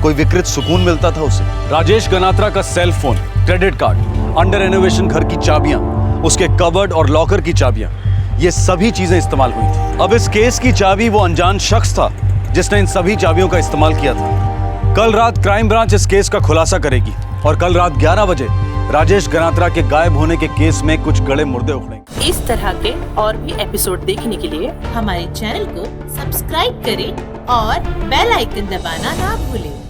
कोई विकृत सुकून मिलता था उसे? राजेश गनात्रा का cell phone, credit card, under renovation घर की चाबियां, उसके कबर्ड और लॉकर की चाबियां, ये सभी चीजें इस्तेमाल हुई थी। अब इस केस की चाबी वो अनजान शख्स था जिसने इन सभी चाबियों का इस्तेमाल किया था। कल रात क्राइम ब्रांच इस केस का खुलासा करेगी और कल रात 11 बजे राजेश गनात्रा के गायब होने के केस में कुछ गड़े मुर्दे उखड़ेंगे। इस तरह के और भी एपिसोड देखने के लिए हमारे चैनल को सब्सक्राइब करें और बेल आइकन दबाना ना भूलें।